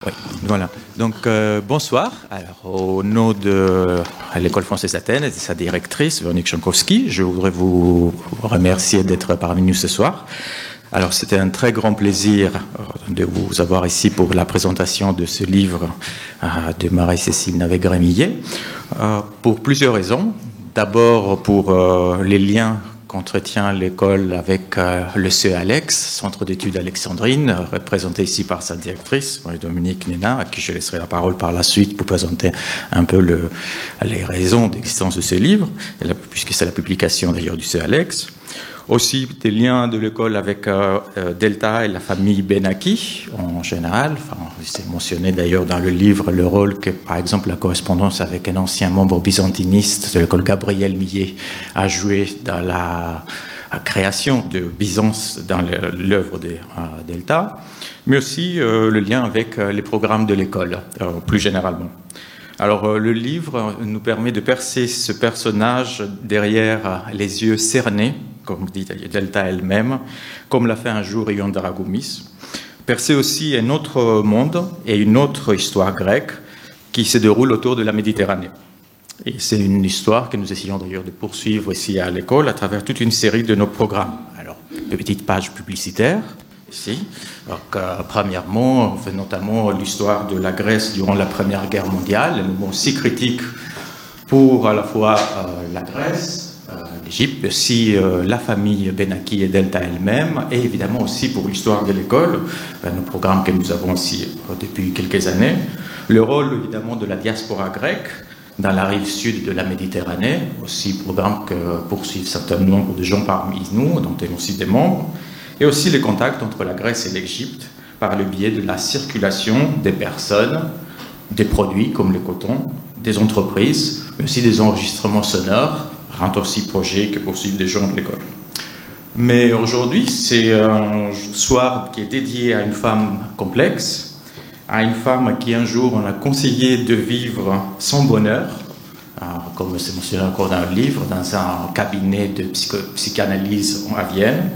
Oui, voilà. Donc, bonsoir. Alors, au nom de l'École française d'Athènes et de sa directrice, Véronique Jankowski, je voudrais vous remercier d'être parmi nous ce soir. Alors, c'était un très grand plaisir de vous avoir ici pour la présentation de ce livre de Marie-Cécile Navet-Grémillet, pour plusieurs raisons. D'abord, pour les liens qu'entretient l'école avec le CEALEX, Centre d'études alexandrines, représenté ici par sa directrice, Dominique Nénin, à qui je laisserai la parole par la suite pour présenter un peu les raisons d'existence de ce livre, puisque c'est la publication d'ailleurs du CEALEX. Aussi des liens de l'école avec Delta et la famille Benaki en général. Enfin, c'est mentionné d'ailleurs dans le livre le rôle que, par exemple, la correspondance avec un ancien membre byzantiniste de l'école, Gabriel Millet, a joué dans la création de Byzance dans l'œuvre de Delta, mais aussi le lien avec les programmes de l'école, plus généralement. Alors, le livre nous permet de percer ce personnage derrière les yeux cernés, comme dit Delta elle-même, comme l'a fait un jour Ion Dragoumis. Percer aussi un autre monde et une autre histoire grecque qui se déroule autour de la Méditerranée. Et c'est une histoire que nous essayons d'ailleurs de poursuivre ici à l'école à travers toute une série de nos programmes. Alors, de petites pages publicitaires, ici. Donc, premièrement, on fait notamment l'histoire de la Grèce durant la Première Guerre mondiale, un moment si critique pour à la fois la Grèce, l'Égypte, aussi la famille Benaki et Delta elle-même, et évidemment aussi pour l'histoire de l'école, nos programmes que nous avons ici depuis quelques années, le rôle évidemment de la diaspora grecque dans la rive sud de la Méditerranée, aussi programme que poursuivent un certain nombre de gens parmi nous, dont nous aussi des membres, et aussi les contacts entre la Grèce et l'Égypte par le biais de la circulation des personnes, des produits comme le coton, des entreprises, mais aussi des enregistrements sonores, un aussi projet que poursuivent des gens de l'école. Mais aujourd'hui, c'est un soir qui est dédié à une femme complexe, à une femme à qui un jour on a conseillé de vivre sans bonheur, comme c'est mentionné encore dans le livre, dans un cabinet de psychanalyse à Vienne,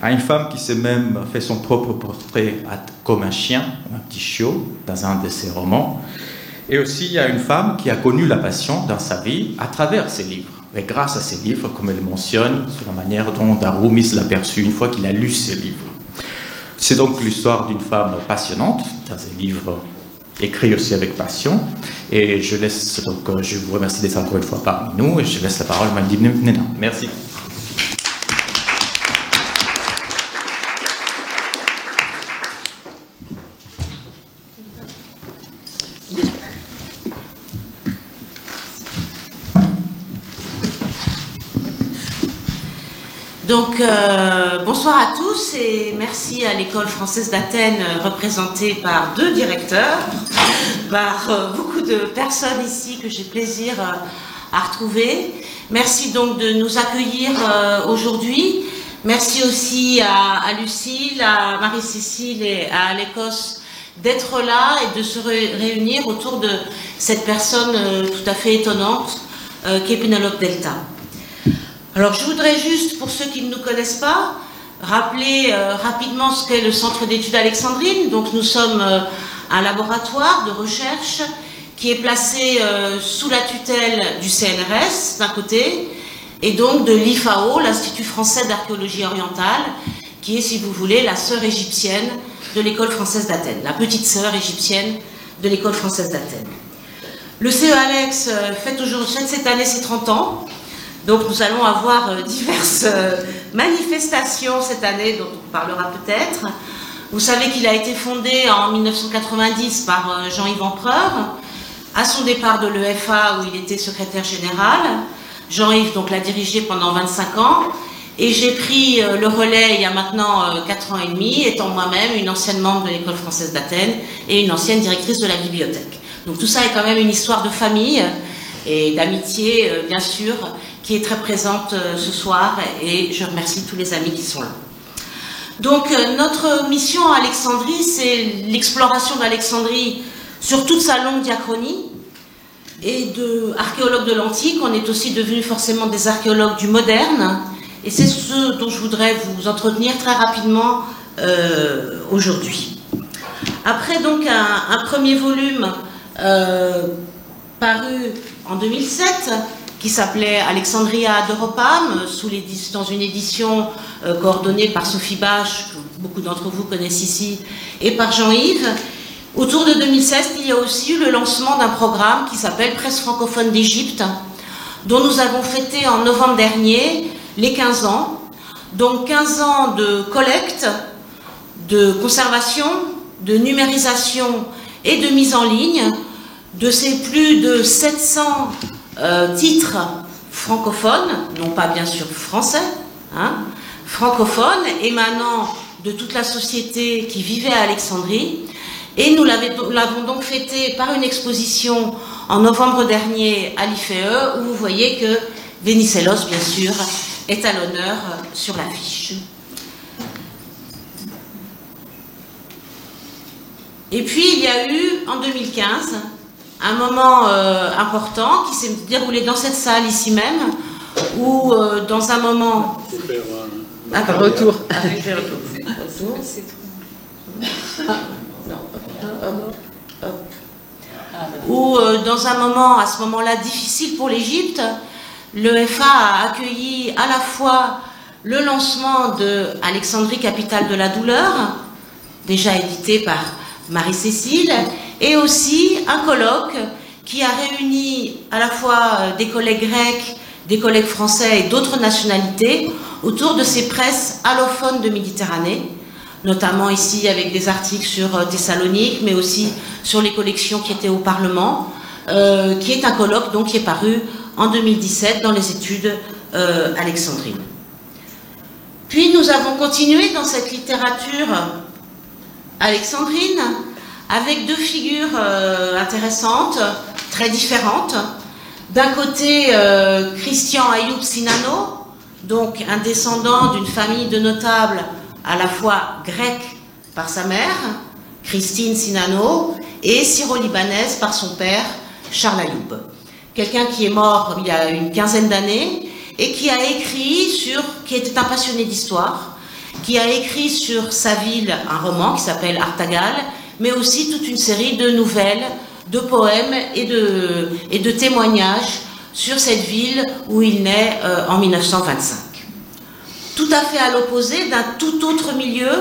à une femme qui s'est même fait son propre portrait comme un chien, un petit chiot, dans un de ses romans, et aussi à une femme qui a connu la passion dans sa vie à travers ses livres. Et grâce à ces livres, comme elle mentionne, sur la manière dont Dragoumis l'a perçu une fois qu'il a lu ces livres. C'est donc l'histoire d'une femme passionnante, dans un livre écrit aussi avec passion. Et je vous remercie d'être encore une fois parmi nous, et je laisse la parole à Mme Nénin. Merci. Donc, bonsoir à tous et merci à l'École française d'Athènes, représentée par 2 directeurs, par beaucoup de personnes ici que j'ai plaisir à retrouver. Merci donc de nous accueillir aujourd'hui. Merci aussi à Lucille, à Marie-Cécile et à Alékos d'être là et de se réunir autour de cette personne tout à fait étonnante qui est Pénélope Delta. Alors, je voudrais juste, pour ceux qui ne nous connaissent pas, rappeler rapidement ce qu'est le Centre d'études alexandrines. Donc, nous sommes un laboratoire de recherche qui est placé sous la tutelle du CNRS, d'un côté, et donc de l'IFAO, l'Institut français d'archéologie orientale, qui est, si vous voulez, la sœur égyptienne de l'École française d'Athènes, la petite sœur égyptienne de l'École française d'Athènes. Le CEALEX fête cette année ses 30 ans. Donc nous allons avoir diverses manifestations cette année, dont on parlera peut-être. Vous savez qu'il a été fondé en 1990 par Jean-Yves Empereur, à son départ de l'EFA où il était secrétaire général. Jean-Yves donc l'a dirigé pendant 25 ans, et j'ai pris le relais il y a maintenant 4 ans et demi, étant moi-même une ancienne membre de l'École française d'Athènes et une ancienne directrice de la bibliothèque. Donc tout ça est quand même une histoire de famille et d'amitié, bien sûr, qui est très présente ce soir, et je remercie tous les amis qui sont là. Donc notre mission à Alexandrie, c'est l'exploration d'Alexandrie sur toute sa longue diachronie, et d'archéologues de l'antique, on est aussi devenus forcément des archéologues du moderne, et c'est ce dont je voudrais vous entretenir très rapidement aujourd'hui. Après donc un premier volume paru en 2007, qui s'appelait Alexandria d'Europam, dans une édition coordonnée par Sophie Bache, que beaucoup d'entre vous connaissent ici, et par Jean-Yves. Autour de 2016, il y a aussi eu le lancement d'un programme qui s'appelle Presse francophone d'Égypte, dont nous avons fêté en novembre dernier les 15 ans. Donc 15 ans de collecte, de conservation, de numérisation et de mise en ligne de ces plus de 700 titres francophones, non pas bien sûr français, francophones, émanant de toute la société qui vivait à Alexandrie. Et nous l'avons donc fêté par une exposition en novembre dernier à l'IFE, où vous voyez que Venizelos, bien sûr, est à l'honneur sur l'affiche. Et puis, il y a eu, en 2015, un moment important qui s'est déroulé dans cette salle, ici même, où, dans un moment... Retour. Où, dans un moment, à ce moment-là, difficile pour l'Égypte, l'EFA a accueilli à la fois le lancement de Alexandrie, capitale de la douleur, déjà édité par Marie-Cécile, et aussi un colloque qui a réuni à la fois des collègues grecs, des collègues français et d'autres nationalités autour de ces presses allophones de Méditerranée, notamment ici avec des articles sur Thessalonique, mais aussi sur les collections qui étaient au Parlement, qui est un colloque donc, qui est paru en 2017 dans les études alexandrines. Puis nous avons continué dans cette littérature alexandrine avec deux figures intéressantes, très différentes. D'un côté, Christian Ayoub Sinano, donc un descendant d'une famille de notables à la fois grecque par sa mère, Christine Sinano, et syro-libanaise par son père, Charles Ayoub. Quelqu'un qui est mort il y a une quinzaine d'années et qui a écrit qui était un passionné d'histoire, qui a écrit sur sa ville un roman qui s'appelle Artagal, mais aussi toute une série de nouvelles, de poèmes et de témoignages sur cette ville où il naît en 1925. Tout à fait à l'opposé d'un tout autre milieu,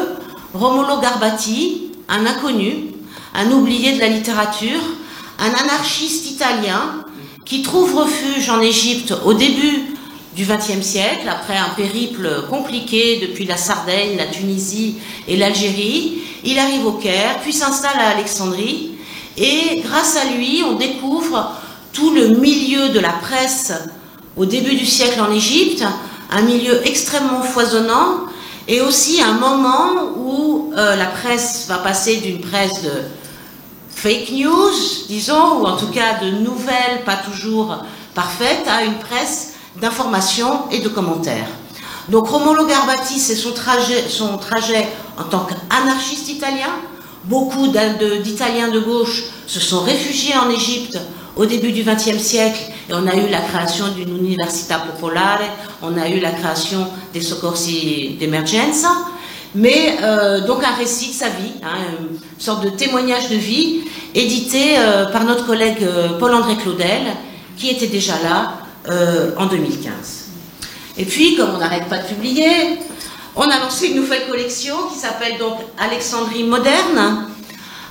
Romolo Garbati, un inconnu, un oublié de la littérature, un anarchiste italien qui trouve refuge en Égypte au début du XXe siècle, après un périple compliqué depuis la Sardaigne, la Tunisie et l'Algérie. Il arrive au Caire, puis s'installe à Alexandrie, et grâce à lui, on découvre tout le milieu de la presse au début du siècle en Égypte, un milieu extrêmement foisonnant, et aussi un moment où la presse va passer d'une presse de fake news, disons, ou en tout cas de nouvelles pas toujours parfaites, à une presse d'information et de commentaires. Donc Romolo Garbati, c'est son trajet en tant qu'anarchiste italien. Beaucoup d'Italiens de gauche se sont réfugiés en Égypte au début du XXe siècle, et on a eu la création d'une Università Popolare, on a eu la création des Soccorsi d'Emergenza, mais donc un récit de sa vie, une sorte de témoignage de vie, édité par notre collègue Paul-André Claudel, qui était déjà là en 2015. Et puis, comme on n'arrête pas de publier, on a lancé une nouvelle collection qui s'appelle donc Alexandrie moderne,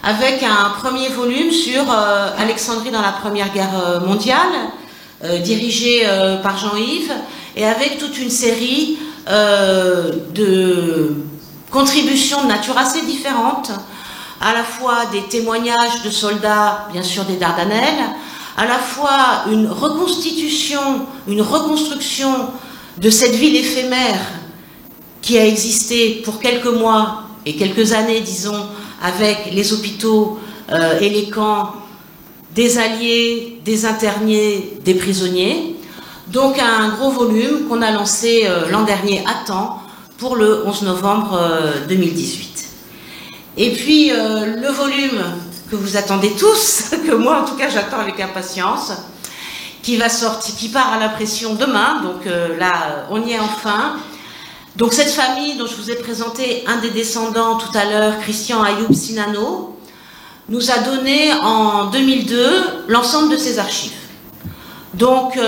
avec un premier volume sur Alexandrie dans la Première Guerre mondiale, dirigé par Jean-Yves, et avec toute une série de contributions de nature assez différentes, à la fois des témoignages de soldats, bien sûr des Dardanelles, à la fois une reconstruction de cette ville éphémère qui a existé pour quelques mois et quelques années, disons, avec les hôpitaux et les camps des alliés, des internés, des prisonniers. Donc un gros volume qu'on a lancé l'an dernier à temps pour le 11 novembre 2018. Et puis le volume que vous attendez tous, que moi en tout cas j'attends avec impatience, qui part à l'impression demain, donc là on y est enfin. Donc cette famille dont je vous ai présenté un des descendants tout à l'heure, Christian Ayoub Sinano, nous a donné en 2002 l'ensemble de ses archives. Donc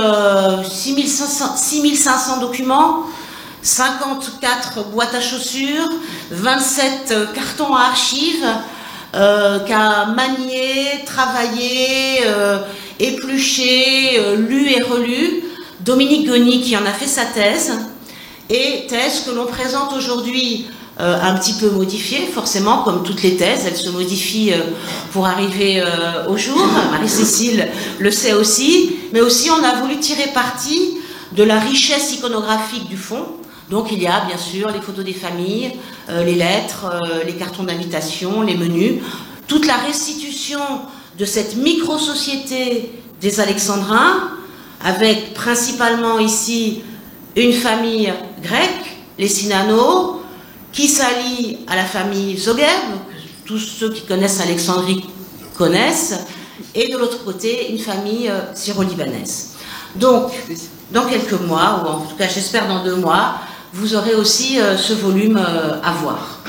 6500 documents, 54 boîtes à chaussures, 27 cartons à archives qu'a manié, travaillé, épluché, lu et relu Dominique Goni, qui en a fait sa thèse, et thèse que l'on présente aujourd'hui un petit peu modifiée, forcément, comme toutes les thèses, elles se modifient pour arriver au jour. Marie-Cécile le sait aussi, mais aussi on a voulu tirer parti de la richesse iconographique du fond. Donc il y a bien sûr les photos des familles, les lettres, les cartons d'invitation, les menus, toute la restitution de cette micro-société des Alexandrins, avec principalement ici une famille grecque, les Sinanos, qui s'allie à la famille Zogueb, tous ceux qui connaissent Alexandrie connaissent, et de l'autre côté, une famille syro-libanaise. Donc, dans quelques mois, ou en tout cas j'espère dans 2 mois, vous aurez aussi ce volume à voir.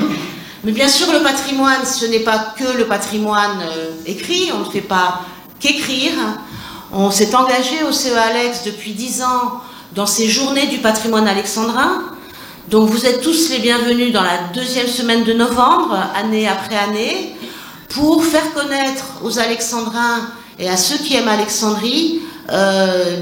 Mais bien sûr, le patrimoine, ce n'est pas que le patrimoine écrit, on ne fait pas qu'écrire. On s'est engagé au CE Alex depuis 10 ans dans ces journées du patrimoine alexandrin. Donc vous êtes tous les bienvenus dans la 2e semaine de novembre, année après année, pour faire connaître aux Alexandrins et à ceux qui aiment Alexandrie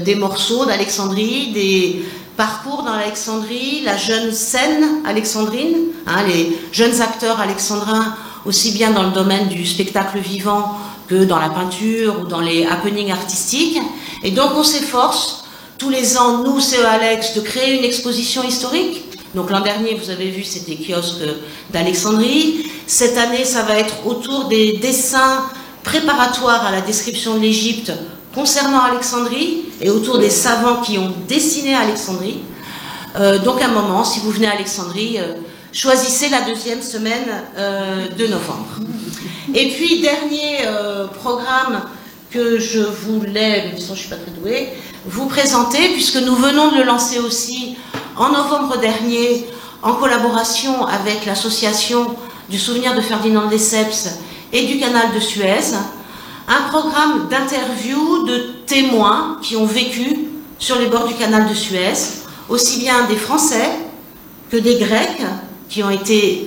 des morceaux d'Alexandrie, des parcours dans l'Alexandrie, la jeune scène alexandrine, hein, les jeunes acteurs alexandrins, aussi bien dans le domaine du spectacle vivant que dans la peinture ou dans les happenings artistiques. Et donc on s'efforce tous les ans, nous, CE Alex, de créer une exposition historique. Donc l'an dernier, vous avez vu, c'était kiosque d'Alexandrie. Cette année, ça va être autour des dessins préparatoires à la description de l'Égypte concernant Alexandrie et autour des savants qui ont dessiné Alexandrie. Donc à un moment, si vous venez à Alexandrie, choisissez la 2e semaine de novembre. Et puis, dernier programme que je voulais, mais de toute façon je ne suis pas très douée, vous présenter, puisque nous venons de le lancer aussi en novembre dernier, en collaboration avec l'association du souvenir de Ferdinand de Lesseps et du canal de Suez, un programme d'interviews de témoins qui ont vécu sur les bords du canal de Suez, aussi bien des Français que des Grecs qui ont été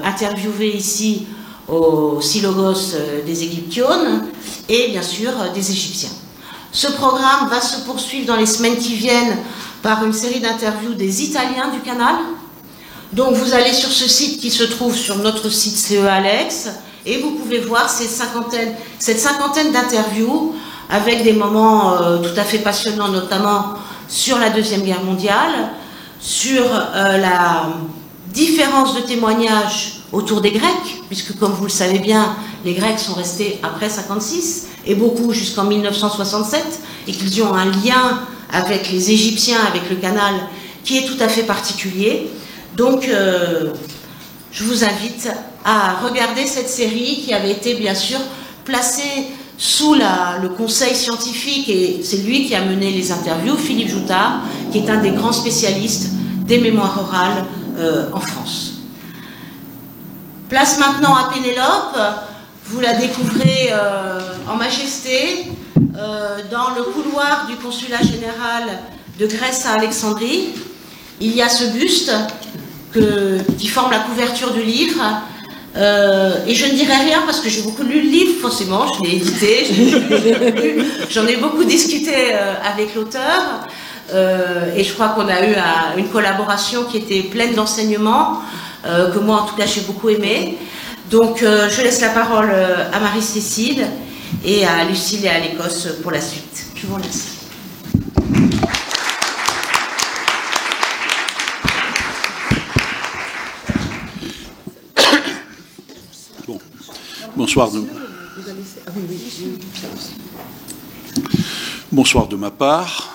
interviewés ici au Silogos des Égyptiones et bien sûr des Égyptiens. Ce programme va se poursuivre dans les semaines qui viennent par une série d'interviews des Italiens du canal. Donc vous allez sur ce site qui se trouve sur notre site CE Alex et vous pouvez voir cette cinquantaine d'interviews avec des moments tout à fait passionnants, notamment sur la Deuxième Guerre mondiale, sur la différence de témoignages autour des Grecs, puisque comme vous le savez bien, les Grecs sont restés après 1956 et beaucoup jusqu'en 1967 et qu'ils ont un lien avec les Égyptiens, avec le canal, qui est tout à fait particulier. Donc, je vous invite à regarder cette série qui avait été bien sûr placée sous le conseil scientifique, et c'est lui qui a mené les interviews, Philippe Joutard, qui est un des grands spécialistes des mémoires orales en France. Place maintenant à Pénélope. Vous la découvrez en majesté dans le couloir du consulat général de Grèce à Alexandrie. Il y a ce buste qui forme la couverture du livre. Et je ne dirai rien parce que j'ai beaucoup lu le livre, forcément, je l'ai édité, j'en ai beaucoup discuté avec l'auteur. Et je crois qu'on a eu une collaboration qui était pleine d'enseignements, que moi en tout cas j'ai beaucoup aimé. Donc je laisse la parole à Marie-Cécile et à Lucille et à l'Écosse pour la suite. Je vous remercie. Bon. Bonsoir de ma part.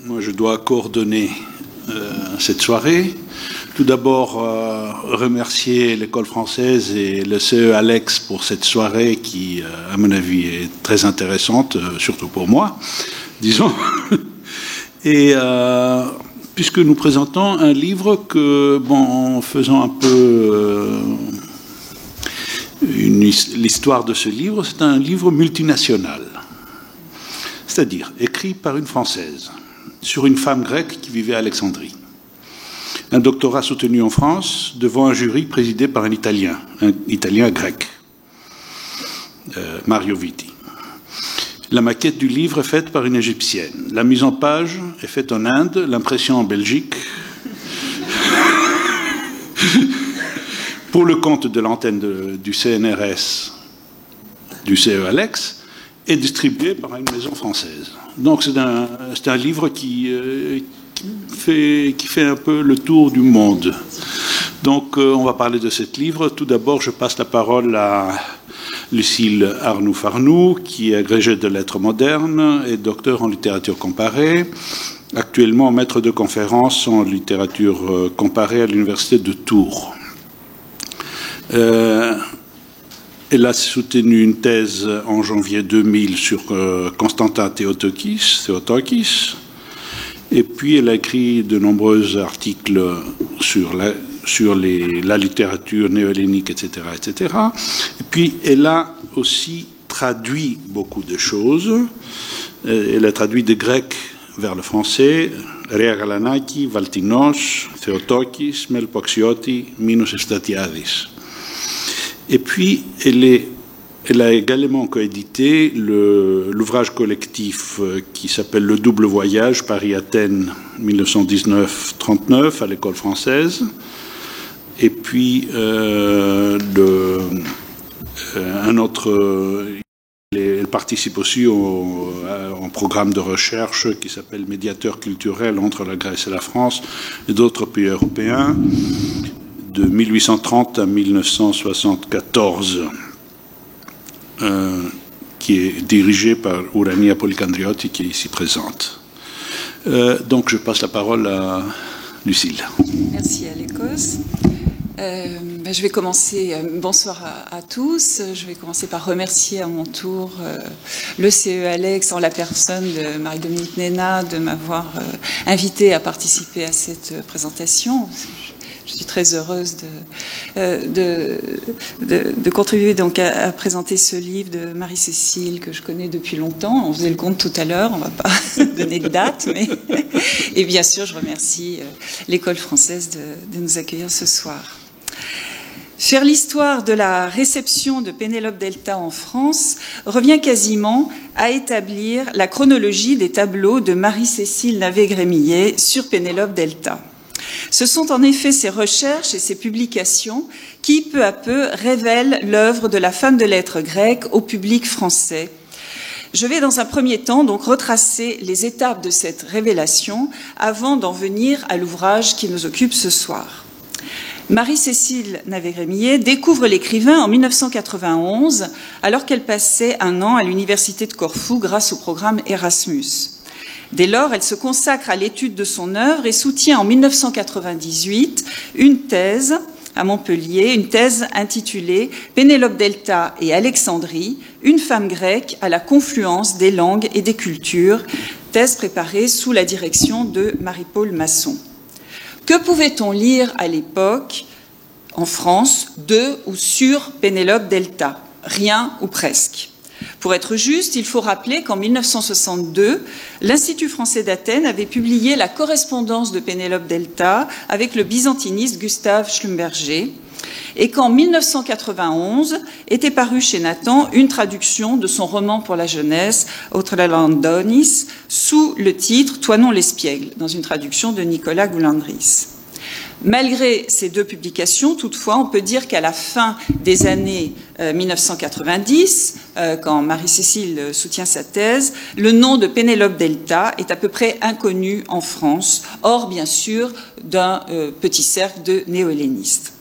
Moi, je dois coordonner cette soirée. Tout d'abord, remercier l'École française et le CE Alex pour cette soirée qui, à mon avis, est très intéressante, surtout pour moi, disons. Et puisque nous présentons un livre que, bon, en faisant un peu l'histoire de ce livre, c'est un livre multinational, c'est-à-dire écrit par une Française sur une femme grecque qui vivait à Alexandrie. Un doctorat soutenu en France devant un jury présidé par un Italien grec, Mario Vitti. La maquette du livre est faite par une Égyptienne. La mise en page est faite en Inde, l'impression en Belgique. Pour le compte de l'antenne du CNRS, du CE Alex, est distribué par une maison française. Donc c'est un livre qui fait un peu le tour du monde. Donc on va parler de ce livre. Tout d'abord, je passe la parole à Lucille Arnoux-Farnoux, qui est agrégée de lettres modernes et docteur en littérature comparée, actuellement maître de conférence en littérature comparée à l'université de Tours. Elle a soutenu une thèse en janvier 2000 sur Constantin Theotokis, et puis elle a écrit de nombreux articles sur la littérature néo-hellénique, etc., etc. Et puis elle a aussi traduit beaucoup de choses. Elle a traduit de grec vers le français, Rea Galanaki, Valtinos, Theotokis, Melpoxioti, Minos Estatiadis. Et puis, elle a également coédité l'ouvrage collectif qui s'appelle Le Double Voyage, Paris-Athènes, 1919-39, à l'école française. Et puis, un autre... Elle participe aussi au programme de recherche qui s'appelle Médiateur culturel entre la Grèce et la France et d'autres pays européens, de 1830 à 1974, qui est dirigé par Urania Policandriotti, qui est ici présente. Donc je passe la parole à Lucille. Merci Alékos. Je vais commencer, bonsoir à tous, je vais commencer par remercier à mon tour le CE Alex en la personne de Marie-Dominique Néna de m'avoir invité à participer à cette présentation. Je suis très heureuse de contribuer donc à présenter ce livre de Marie-Cécile que je connais depuis longtemps. On faisait le compte tout à l'heure, on ne va pas donner de date, mais et bien sûr je remercie l'École française de nous accueillir ce soir. Faire l'histoire de la réception de Pénélope Delta en France revient quasiment à établir la chronologie des tableaux de Marie-Cécile Navet-Grémillet sur Pénélope Delta. Ce sont en effet ces recherches et ces publications qui, peu à peu, révèlent l'œuvre de la femme de lettres grecque au public français. Je vais dans un premier temps donc retracer les étapes de cette révélation avant d'en venir à l'ouvrage qui nous occupe ce soir. Marie-Cécile Navet-Grémillet découvre l'écrivain en 1991 alors qu'elle passait un an à l'université de Corfou grâce au programme Erasmus. Dès lors, elle se consacre à l'étude de son œuvre et soutient en 1998 une thèse à Montpellier, une thèse intitulée « Pénélope Delta et Alexandrie, une femme grecque à la confluence des langues et des cultures », thèse préparée sous la direction de Marie-Paule Masson. Que pouvait-on lire à l'époque, en France, de ou sur Pénélope Delta? Rien ou presque. Pour être juste, il faut rappeler qu'en 1962, l'Institut français d'Athènes avait publié la correspondance de Pénélope Delta avec le byzantiniste Gustave Schlumberger et qu'en 1991 était parue chez Nathan une traduction de son roman pour la jeunesse, Autralandonis, sous le titre « Toinon l'espiègle », dans une traduction de Nicolas Goulandris. Malgré ces deux publications, toutefois, on peut dire qu'à la fin des années 1990, quand Marie-Cécile soutient sa thèse, le nom de Pénélope Delta est à peu près inconnu en France, hors bien sûr d'un petit cercle de néo-hellénistes.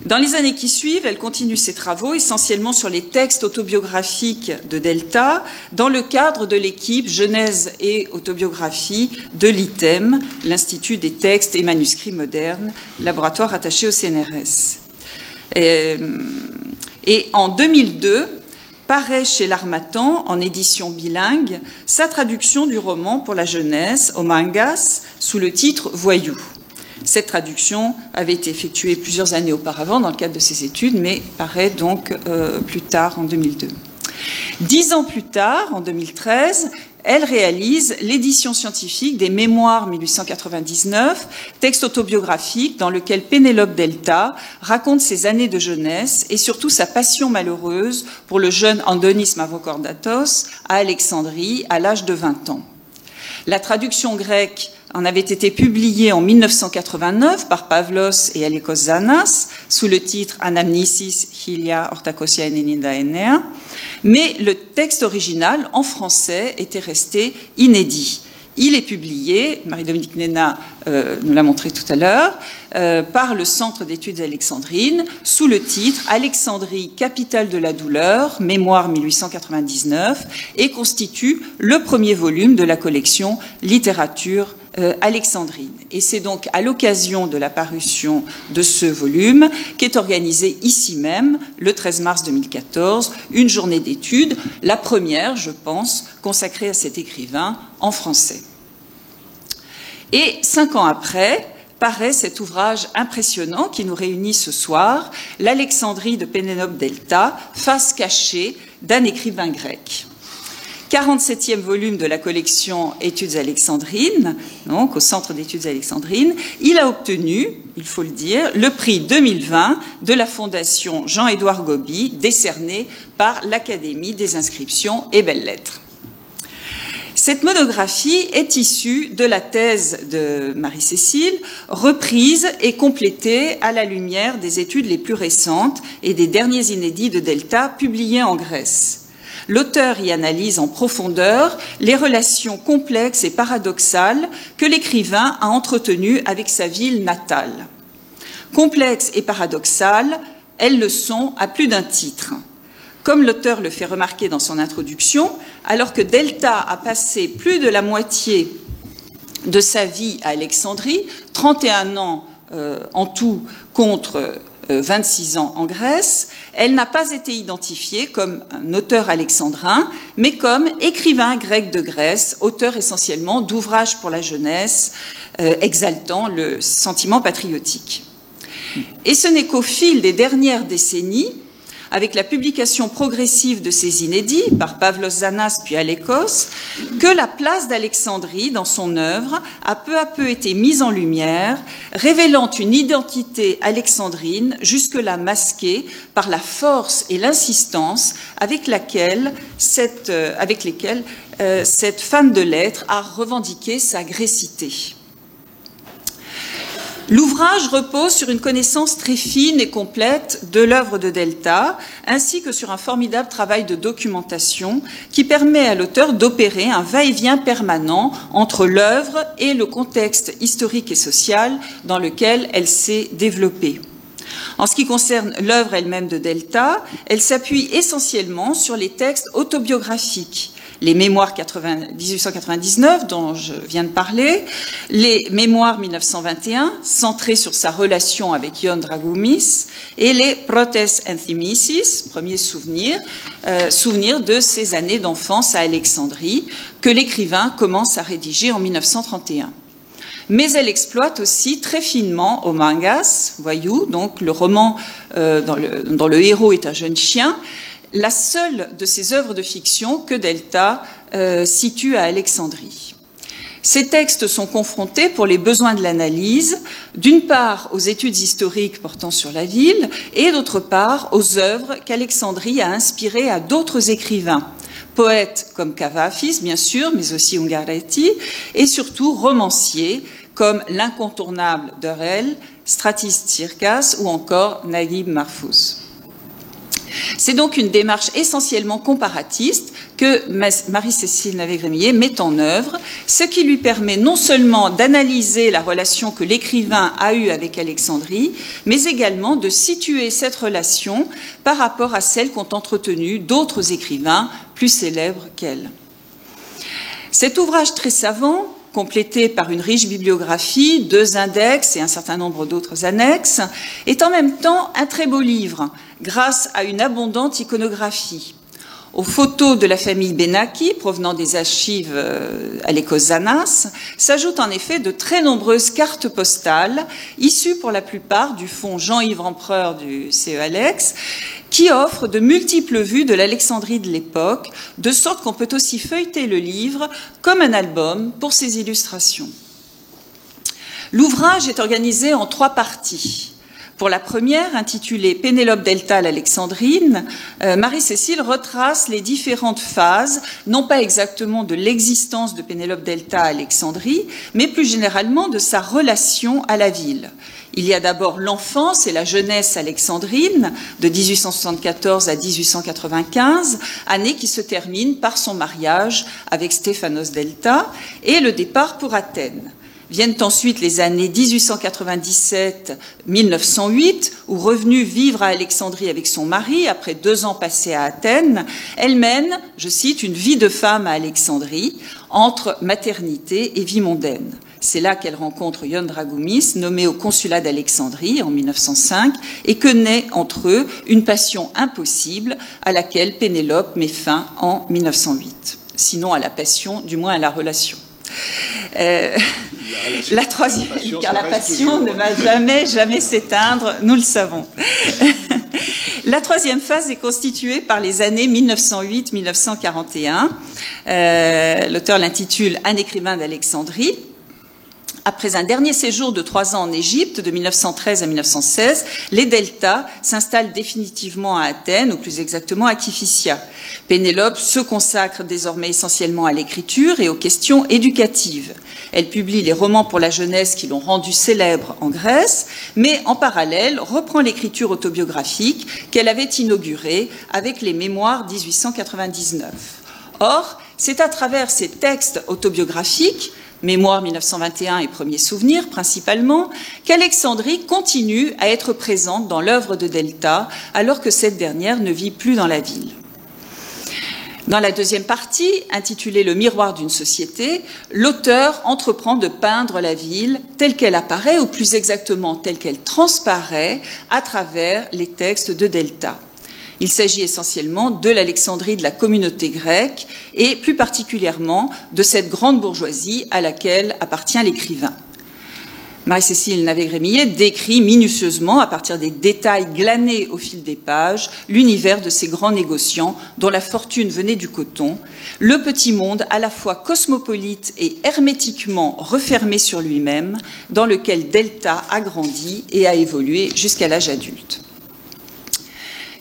Dans les années qui suivent, elle continue ses travaux essentiellement sur les textes autobiographiques de Delta dans le cadre de l'équipe Genèse et autobiographie de l'ITEM, l'Institut des textes et manuscrits modernes, laboratoire attaché au CNRS. Et en 2002, paraît chez l'Harmattan, en édition bilingue, sa traduction du roman pour la jeunesse, au mangas, sous le titre « Voyou ». Cette traduction avait été effectuée plusieurs années auparavant dans le cadre de ses études, mais paraît donc plus tard, en 2002. 10 ans plus tard, en 2013, elle réalise l'édition scientifique des Mémoires 1899, texte autobiographique dans lequel Pénélope Delta raconte ses années de jeunesse et surtout sa passion malheureuse pour le jeune Andonis Mavrocordatos à Alexandrie à l'âge de 20 ans. La traduction grecque en avait été publiée en 1989 par Pavlos et Alikos Zanas sous le titre Anamnesis Hilia Ortakosia Eneninda Enea, mais le texte original en français était resté inédit. Il est publié, Marie-Dominique Néna nous l'a montré tout à l'heure, par le Centre d'études alexandrines sous le titre Alexandrie, capitale de la douleur, Mémoire 1899, et constitue le premier volume de la collection Littérature alexandrine. Et c'est donc à l'occasion de la parution de ce volume qu'est organisée ici même, le 13 mars 2014, une journée d'études, la première, je pense, consacrée à cet écrivain en français. Et 5 ans après, paraît cet ouvrage impressionnant qui nous réunit ce soir, l'Alexandrie de Pénélope Delta, face cachée d'un écrivain grec. 47e volume de la collection Études alexandrines, donc au Centre d'études alexandrines, il a obtenu, il faut le dire, le prix 2020 de la Fondation Jean-Édouard Gobi, décerné par l'Académie des inscriptions et belles-lettres. Cette monographie est issue de la thèse de Marie-Cécile, reprise et complétée à la lumière des études les plus récentes et des derniers inédits de Delta publiés en Grèce. L'auteur y analyse en profondeur les relations complexes et paradoxales que l'écrivain a entretenues avec sa ville natale. Complexes et paradoxales, elles le sont à plus d'un titre. Comme l'auteur le fait remarquer dans son introduction, alors que Delta a passé plus de la moitié de sa vie à Alexandrie, 31 ans en tout contre 26 ans en Grèce, elle n'a pas été identifiée comme un auteur alexandrin, mais comme écrivain grec de Grèce, auteur essentiellement d'ouvrages pour la jeunesse, exaltant le sentiment patriotique. Et ce n'est qu'au fil des dernières décennies, avec la publication progressive de ces inédits par Pavlos Zanas puis Alikos, que la place d'Alexandrie dans son œuvre a peu à peu été mise en lumière, révélant une identité alexandrine jusque-là masquée par la force et l'insistance avec lesquelles cette femme de lettres a revendiqué sa grécité. L'ouvrage repose sur une connaissance très fine et complète de l'œuvre de Delta, ainsi que sur un formidable travail de documentation qui permet à l'auteur d'opérer un va-et-vient permanent entre l'œuvre et le contexte historique et social dans lequel elle s'est développée. En ce qui concerne l'œuvre elle-même de Delta, elle s'appuie essentiellement sur les textes autobiographiques. Les Mémoires 1899, dont je viens de parler, les Mémoires 1921, centrés sur sa relation avec Ion Dragoumis, et les Protes Enthymesis, premier souvenir de ses années d'enfance à Alexandrie, que l'écrivain commence à rédiger en 1931. Mais elle exploite aussi très finement Omangas, voyou, donc le roman dont le héros est un jeune chien, la seule de ces œuvres de fiction que Delta situe à Alexandrie. Ces textes sont confrontés pour les besoins de l'analyse, d'une part aux études historiques portant sur la ville et d'autre part aux œuvres qu'Alexandrie a inspirées à d'autres écrivains, poètes comme Kavafis bien sûr, mais aussi Ungaretti, et surtout romanciers comme l'incontournable Dörrel, Stratis Tsirkas ou encore Naguib Mahfouz. C'est donc une démarche essentiellement comparatiste que Marie-Cécile Navet-Grémillet met en œuvre, ce qui lui permet non seulement d'analyser la relation que l'écrivain a eue avec Alexandrie, mais également de situer cette relation par rapport à celle qu'ont entretenue d'autres écrivains plus célèbres qu'elle. Cet ouvrage très savant, complété par une riche bibliographie, 2 index et un certain nombre d'autres annexes, est en même temps un très beau livre, grâce à une abondante iconographie. Aux photos de la famille Benaki, provenant des archives Alekosanas, s'ajoutent en effet de très nombreuses cartes postales, issues pour la plupart du fonds Jean-Yves Empereur du CEALEX, qui offrent de multiples vues de l'Alexandrie de l'époque, de sorte qu'on peut aussi feuilleter le livre comme un album pour ses illustrations. L'ouvrage est organisé en 3 parties. Pour la première, intitulée Pénélope Delta l'Alexandrine, Marie-Cécile retrace les différentes phases, non pas exactement de l'existence de Pénélope Delta à Alexandrie, mais plus généralement de sa relation à la ville. Il y a d'abord l'enfance et la jeunesse alexandrine, de 1874 à 1895, année qui se termine par son mariage avec Stéphanos Delta, et le départ pour Athènes. Viennent ensuite les années 1897-1908, où revenue vivre à Alexandrie avec son mari, après 2 ans passés à Athènes, elle mène, je cite, une vie de femme à Alexandrie, entre maternité et vie mondaine. C'est là qu'elle rencontre Ion Dragoumis, nommé au consulat d'Alexandrie en 1905, et que naît entre eux une passion impossible à laquelle Pénélope met fin en 1908. Sinon à la passion, du moins à la relation. La troisième, car la passion ne va jamais s'éteindre, nous le savons. La troisième phase est constituée par les années 1908-1941. L'auteur l'intitule « Un écrivain d'Alexandrie ». Après un dernier séjour de 3 ans en Égypte, de 1913 à 1916, les Delta s'installent définitivement à Athènes, ou plus exactement à Kifissia. Pénélope se consacre désormais essentiellement à l'écriture et aux questions éducatives. Elle publie les romans pour la jeunesse qui l'ont rendue célèbre en Grèce, mais en parallèle reprend l'écriture autobiographique qu'elle avait inaugurée avec les Mémoires 1899. Or, c'est à travers ces textes autobiographiques, Mémoires 1921 et Premiers souvenirs principalement, qu'Alexandrie continue à être présente dans l'œuvre de Delta, alors que cette dernière ne vit plus dans la ville. Dans la deuxième partie, intitulée « Le miroir d'une société », l'auteur entreprend de peindre la ville telle qu'elle apparaît, ou plus exactement telle qu'elle transparaît, à travers les textes de Delta. Il s'agit essentiellement de l'Alexandrie de la communauté grecque et plus particulièrement de cette grande bourgeoisie à laquelle appartient l'écrivain. Marie-Cécile Navet-Grémillet décrit minutieusement, à partir des détails glanés au fil des pages, l'univers de ces grands négociants dont la fortune venait du coton, le petit monde à la fois cosmopolite et hermétiquement refermé sur lui-même, dans lequel Delta a grandi et a évolué jusqu'à l'âge adulte.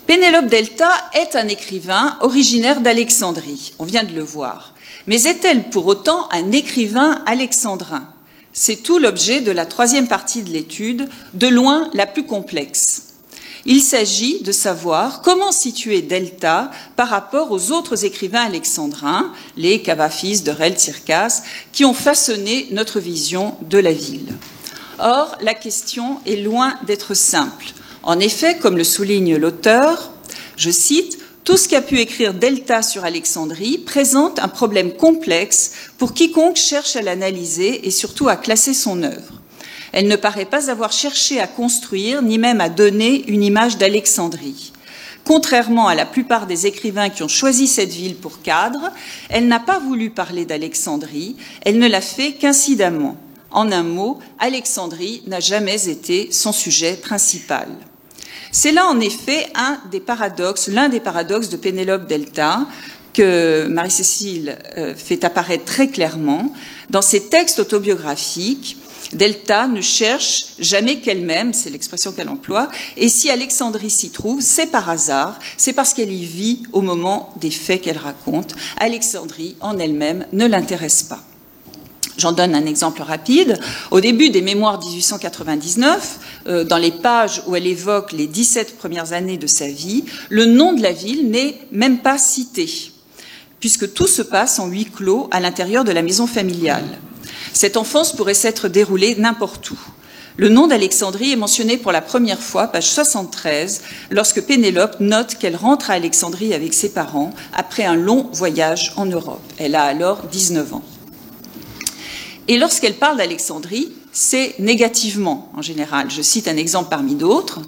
Pénélope Delta est un écrivain originaire d'Alexandrie, on vient de le voir. Mais est-elle pour autant un écrivain alexandrin? C'est tout l'objet de la troisième partie de l'étude, de loin la plus complexe. Il s'agit de savoir comment situer Delta par rapport aux autres écrivains alexandrins, les Cavafis, Derel, Tsirkas, qui ont façonné notre vision de la ville. Or, la question est loin d'être simple. En effet, comme le souligne l'auteur, je cite, « Tout ce qu'a pu écrire Delta sur Alexandrie présente un problème complexe pour quiconque cherche à l'analyser et surtout à classer son œuvre. Elle ne paraît pas avoir cherché à construire ni même à donner une image d'Alexandrie. Contrairement à la plupart des écrivains qui ont choisi cette ville pour cadre, elle n'a pas voulu parler d'Alexandrie, elle ne l'a fait qu'incidemment. En un mot, Alexandrie n'a jamais été son sujet principal. » C'est là en effet l'un des paradoxes de Pénélope Delta que Marie-Cécile fait apparaître très clairement. Dans ses textes autobiographiques, Delta ne cherche jamais qu'elle-même, c'est l'expression qu'elle emploie, et si Alexandrie s'y trouve, c'est par hasard, c'est parce qu'elle y vit au moment des faits qu'elle raconte. Alexandrie en elle-même ne l'intéresse pas. J'en donne un exemple rapide. Au début des Mémoires 1899, dans les pages où elle évoque les 17 premières années de sa vie, le nom de la ville n'est même pas cité, puisque tout se passe en huis clos à l'intérieur de la maison familiale. Cette enfance pourrait s'être déroulée n'importe où. Le nom d'Alexandrie est mentionné pour la première fois, page 73, lorsque Pénélope note qu'elle rentre à Alexandrie avec ses parents après un long voyage en Europe. Elle a alors 19 ans. Et lorsqu'elle parle d'Alexandrie, c'est négativement en général. Je cite un exemple parmi d'autres.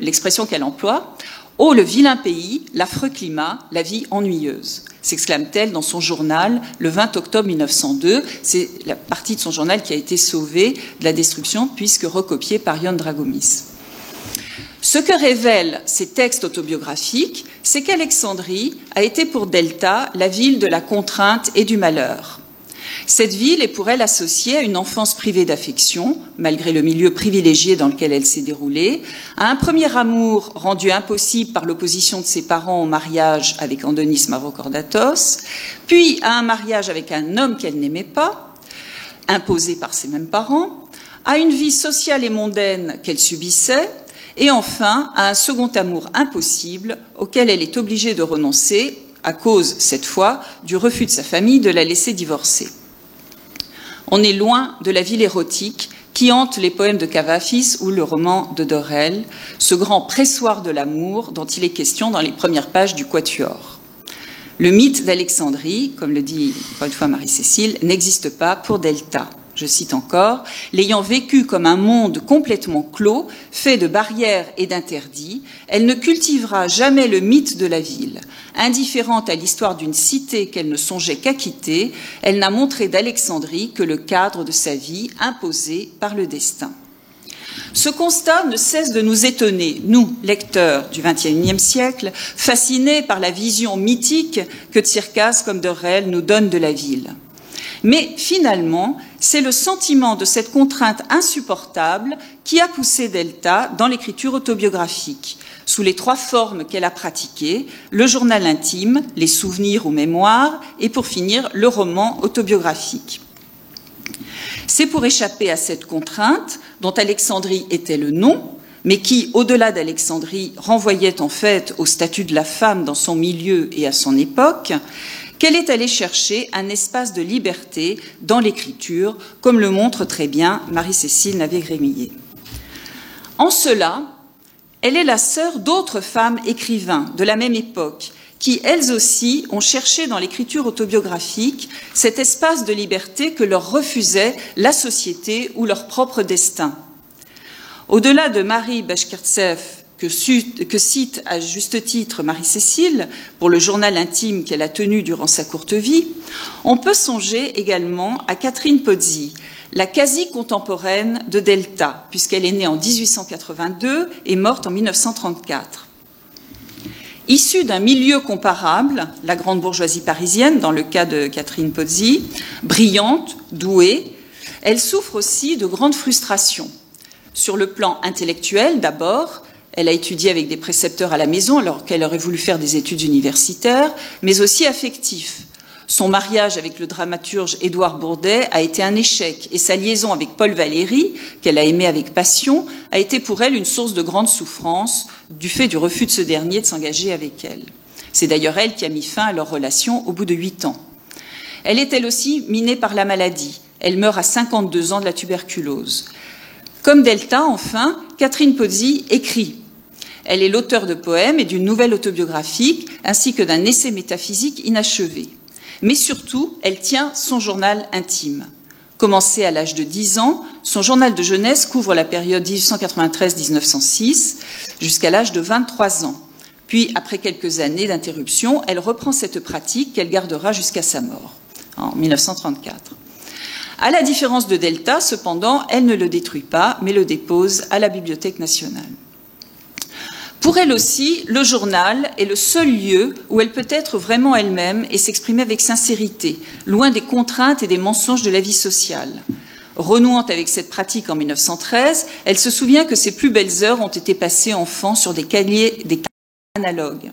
L'expression qu'elle emploie. « Oh, le vilain pays, l'affreux climat, la vie ennuyeuse », s'exclame-t-elle dans son journal le 20 octobre 1902. C'est la partie de son journal qui a été sauvée de la destruction puisque recopiée par Ion Dragomis. Ce que révèlent ces textes autobiographiques, c'est qu'Alexandrie a été pour Delta la ville de la contrainte et du malheur. Cette ville est pour elle associée à une enfance privée d'affection, malgré le milieu privilégié dans lequel elle s'est déroulée, à un premier amour rendu impossible par l'opposition de ses parents au mariage avec Andonis Mavrocordatos, puis à un mariage avec un homme qu'elle n'aimait pas, imposé par ses mêmes parents, à une vie sociale et mondaine qu'elle subissait, et enfin à un second amour impossible auquel elle est obligée de renoncer à cause, cette fois, du refus de sa famille de la laisser divorcer. On est loin de la ville érotique qui hante les poèmes de Cavafis ou le roman de Dorel, ce grand pressoir de l'amour dont il est question dans les premières pages du Quatuor. Le mythe d'Alexandrie, comme le dit encore une fois Marie-Cécile, n'existe pas pour Delta. Je cite encore, « L'ayant vécu comme un monde complètement clos, fait de barrières et d'interdits, elle ne cultivera jamais le mythe de la ville. Indifférente à l'histoire d'une cité qu'elle ne songeait qu'à quitter, elle n'a montré d'Alexandrie que le cadre de sa vie imposé par le destin. » Ce constat ne cesse de nous étonner, nous, lecteurs du XXIe siècle, fascinés par la vision mythique que Tsirkas comme Dorel nous donnent de la ville. Mais finalement, c'est le sentiment de cette contrainte insupportable qui a poussé Delta dans l'écriture autobiographique, sous les trois formes qu'elle a pratiquées, le journal intime, les souvenirs ou mémoires, et pour finir, le roman autobiographique. C'est pour échapper à cette contrainte, dont Alexandrie était le nom, mais qui, au-delà d'Alexandrie, renvoyait en fait au statut de la femme dans son milieu et à son époque, qu'elle est allée chercher un espace de liberté dans l'écriture, comme le montre très bien Marie-Cécile Navet-Grémillet. En cela, elle est la sœur d'autres femmes écrivains de la même époque, qui, elles aussi, ont cherché dans l'écriture autobiographique cet espace de liberté que leur refusait la société ou leur propre destin. Au-delà de Marie Bashkirtsev, que cite à juste titre Marie-Cécile pour le journal intime qu'elle a tenu durant sa courte vie, on peut songer également à Catherine Pozzi, la quasi-contemporaine de Delta, puisqu'elle est née en 1882 et morte en 1934. Issue d'un milieu comparable, la grande bourgeoisie parisienne, dans le cas de Catherine Pozzi, brillante, douée, elle souffre aussi de grandes frustrations. Sur le plan intellectuel, d'abord, elle a étudié avec des précepteurs à la maison alors qu'elle aurait voulu faire des études universitaires, mais aussi affectif. Son mariage avec le dramaturge Édouard Bourdet a été un échec et sa liaison avec Paul Valéry, qu'elle a aimé avec passion, a été pour elle une source de grande souffrance du fait du refus de ce dernier de s'engager avec elle. C'est d'ailleurs elle qui a mis fin à leur relation au bout de 8 ans. Elle est elle aussi minée par la maladie. Elle meurt à 52 ans de la tuberculose. Comme Delta, enfin, Catherine Pozzi écrit. Elle est l'auteur de poèmes et d'une nouvelle autobiographique, ainsi que d'un essai métaphysique inachevé. Mais surtout, elle tient son journal intime. Commencé à l'âge de 10 ans, son journal de jeunesse couvre la période 1893-1906 jusqu'à l'âge de 23 ans. Puis, après quelques années d'interruption, elle reprend cette pratique qu'elle gardera jusqu'à sa mort, en 1934. À la différence de Delta, cependant, elle ne le détruit pas, mais le dépose à la Bibliothèque nationale. Pour elle aussi, le journal est le seul lieu où elle peut être vraiment elle-même et s'exprimer avec sincérité, loin des contraintes et des mensonges de la vie sociale. Renouant avec cette pratique en 1913, elle se souvient que ses plus belles heures ont été passées enfant sur des cahiers analogues.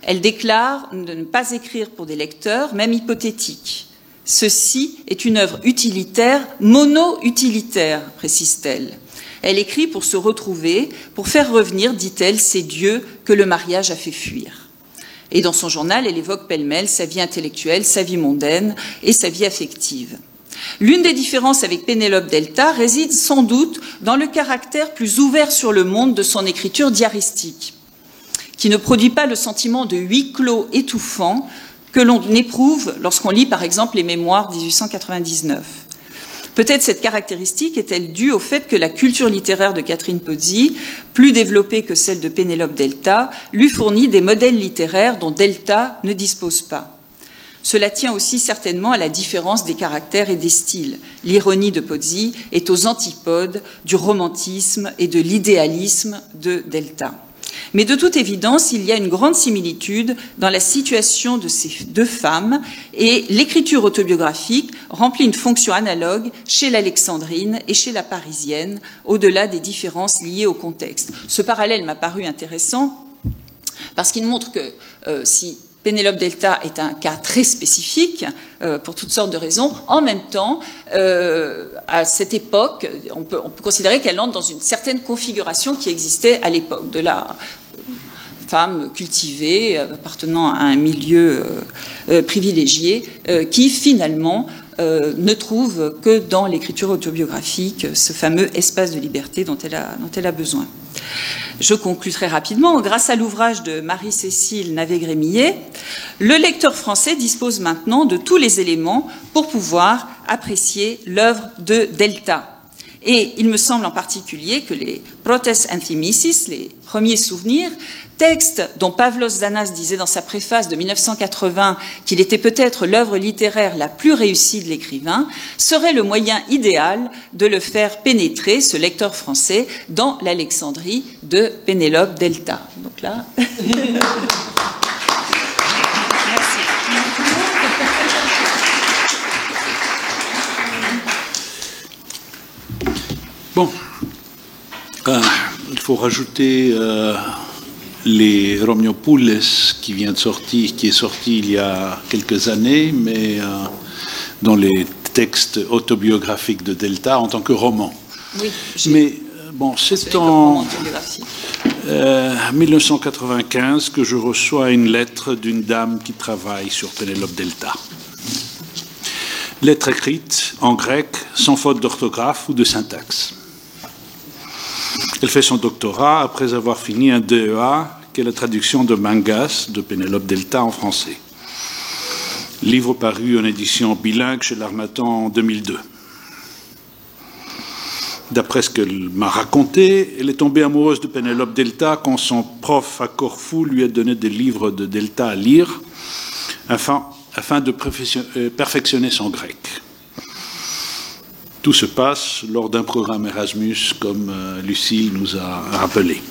Elle déclare de ne pas écrire pour des lecteurs, même hypothétiques. Ceci est une œuvre utilitaire, mono-utilitaire, précise-t-elle. Elle écrit pour se retrouver, pour faire revenir, dit-elle, ces dieux que le mariage a fait fuir. Et dans son journal, elle évoque pêle-mêle sa vie intellectuelle, sa vie mondaine et sa vie affective. L'une des différences avec Pénélope Delta réside sans doute dans le caractère plus ouvert sur le monde de son écriture diaristique, qui ne produit pas le sentiment de huis clos étouffant que l'on éprouve lorsqu'on lit par exemple les mémoires 1899. Peut-être cette caractéristique est-elle due au fait que la culture littéraire de Catherine Pozzi, plus développée que celle de Pénélope Delta, lui fournit des modèles littéraires dont Delta ne dispose pas. Cela tient aussi certainement à la différence des caractères et des styles. L'ironie de Pozzi est aux antipodes du romantisme et de l'idéalisme de Delta. Mais de toute évidence, il y a une grande similitude dans la situation de ces deux femmes et l'écriture autobiographique remplit une fonction analogue chez l'alexandrine et chez la parisienne, au-delà des différences liées au contexte. Ce parallèle m'a paru intéressant parce qu'il montre que si Pénélope Delta est un cas très spécifique pour toutes sortes de raisons. En même temps, à cette époque, on peut considérer qu'elle entre dans une certaine configuration qui existait à l'époque de la femme cultivée, appartenant à un milieu privilégié, qui finalement ne trouve que dans l'écriture autobiographique ce fameux espace de liberté dont elle a besoin. Je conclus très rapidement. Grâce à l'ouvrage de Marie-Cécile Navet-Grémillet, le lecteur français dispose maintenant de tous les éléments pour pouvoir apprécier l'œuvre de Delta. Et il me semble en particulier que les Protes Enthymesis, les premiers souvenirs, texte dont Pavlos Zanas disait dans sa préface de 1980 qu'il était peut-être l'œuvre littéraire la plus réussie de l'écrivain, serait le moyen idéal de le faire pénétrer, ce lecteur français, dans l'Alexandrie de Pénélope Delta. Donc là... Merci. Bon, il faut rajouter les Romiopoules qui est sorti il y a quelques années, mais dans les textes autobiographiques de Delta en tant que roman. Oui, mais bon, c'est en 1995 que je reçois une lettre d'une dame qui travaille sur Pénélope Delta. Lettre écrite en grec, sans faute d'orthographe ou de syntaxe. Elle fait son doctorat après avoir fini un DEA, qui est la traduction de Mangas de Pénélope Delta en français. Livre paru en édition bilingue chez l'Harmattan en 2002. D'après ce qu'elle m'a raconté, elle est tombée amoureuse de Pénélope Delta quand son prof à Corfou lui a donné des livres de Delta à lire afin de perfectionner son grec. Tout se passe lors d'un programme Erasmus, comme Lucille nous a rappelé.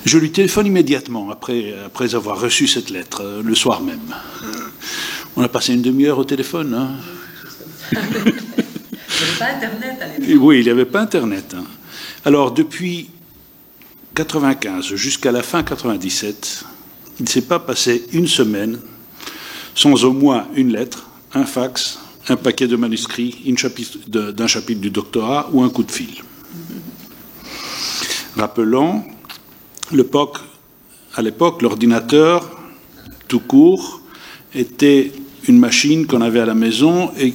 Je lui téléphone immédiatement après avoir reçu cette lettre, le soir même. On a passé une demi-heure au téléphone. Hein. Il n'y avait pas Internet à l'époque. Oui, il n'y avait pas Internet. Hein. Alors, depuis 1995 jusqu'à la fin 1997, il ne s'est pas passé une semaine sans au moins une lettre, un fax, un paquet de manuscrits, d'un chapitre du doctorat ou un coup de fil. Rappelons, à l'époque, l'ordinateur, tout court, était une machine qu'on avait à la maison et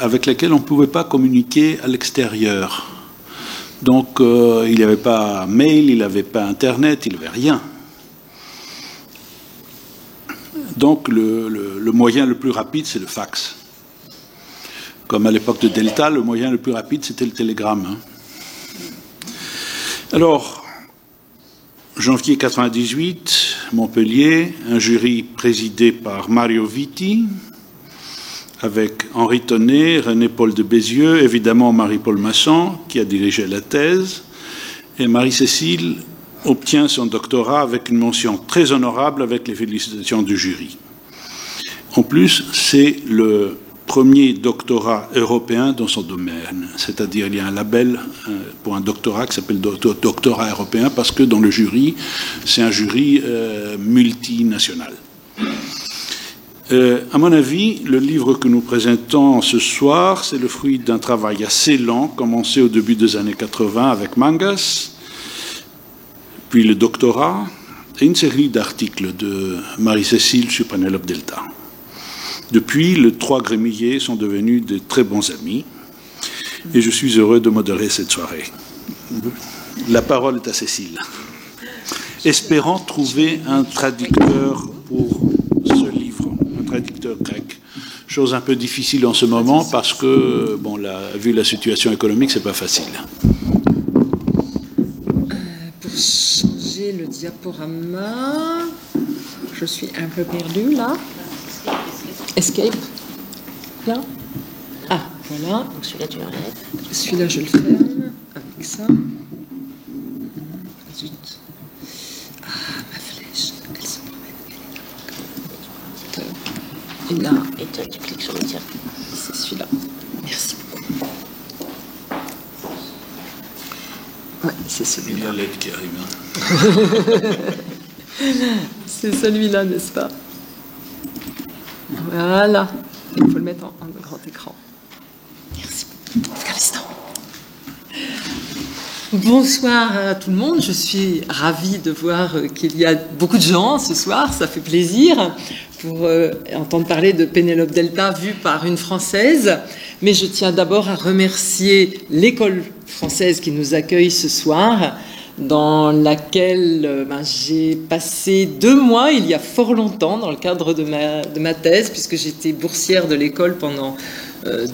avec laquelle on ne pouvait pas communiquer à l'extérieur. Donc, il n'y avait pas mail, il n'y avait pas Internet, il n'y avait rien. Donc, le moyen le plus rapide, c'est le fax. Comme à l'époque de Delta, le moyen le plus rapide, c'était le télégramme. Hein. Alors, janvier 1998, Montpellier, un jury présidé par Mario Vitti, avec Henri Tonnet, René-Paul de Bézieux, évidemment Marie-Paul Masson, qui a dirigé la thèse, et Marie-Cécile obtient son doctorat avec une mention très honorable avec les félicitations du jury. En plus, c'est le premier doctorat européen dans son domaine, c'est-à-dire il y a un label pour un doctorat qui s'appelle doctorat européen parce que dans le jury, c'est un jury multinational. À mon avis, le livre que nous présentons ce soir, c'est le fruit d'un travail assez lent, commencé au début des années 80 avec Mangas, puis le doctorat, et une série d'articles de Marie-Cécile sur Pénélope Delta. Depuis, les trois Grémillet sont devenus de très bons amis, et je suis heureux de modérer cette soirée. La parole est à Cécile. Espérant trouver un traducteur pour ce livre, un traducteur grec. Chose un peu difficile en ce moment parce que, bon, vu la situation économique, c'est pas facile. Pour changer le diaporama, je suis un peu perdue là. Escape. Là. Ah, voilà. Donc celui-là, tu l'enlèves. Celui-là, je le ferme avec ça. Zut. Ah, ma flèche, elle se promène. Et là, Et toi, tu cliques sur le tien. c'est celui-là. Merci beaucoup. Ouais, c'est Il y celui-là. a l'aide qui arrive. Hein. C'est celui-là, n'est-ce pas? Voilà. Il faut le mettre en grand écran. Merci beaucoup. Afghanistan. Bonsoir à tout le monde. Je suis ravie de voir qu'il y a beaucoup de gens ce soir. Ça fait plaisir pour entendre parler de Pénélope Delta vue par une Française. Mais je tiens d'abord à remercier l'école française qui nous accueille ce soir, dans laquelle j'ai passé 2 mois, il y a fort longtemps, dans le cadre de ma thèse, puisque j'étais boursière de l'école pendant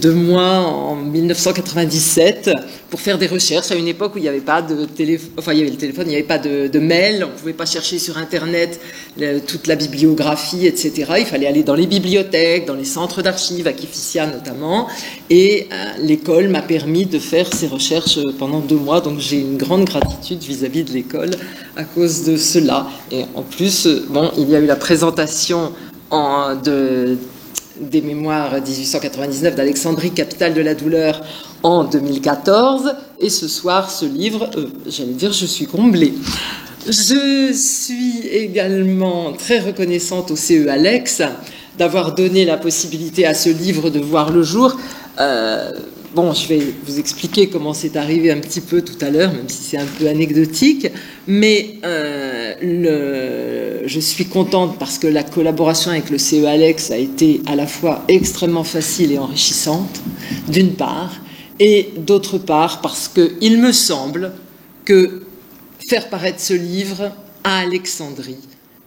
2 mois en 1997, pour faire des recherches à une époque où il n'y avait pas de téléphone, enfin il y avait le téléphone, il n'y avait pas de mail, on ne pouvait pas chercher sur Internet toute la bibliographie, etc. Il fallait aller dans les bibliothèques, dans les centres d'archives, à Kifissia notamment, et l'école m'a permis de faire ces recherches pendant 2 mois, donc j'ai une grande gratitude vis-à-vis de l'école à cause de cela. Et en plus, bon, il y a eu la présentation des mémoires 1899 d'Alexandrie, capitale de la douleur, en 2014. Et ce soir, ce livre, j'allais dire, je suis comblée. Je suis également très reconnaissante au CE Alex d'avoir donné la possibilité à ce livre de voir le jour. Bon, je vais vous expliquer comment c'est arrivé un petit peu tout à l'heure, même si c'est un peu anecdotique, mais je suis contente parce que la collaboration avec le CE Alex a été à la fois extrêmement facile et enrichissante, d'une part, et d'autre part parce qu'il me semble que faire paraître ce livre à Alexandrie,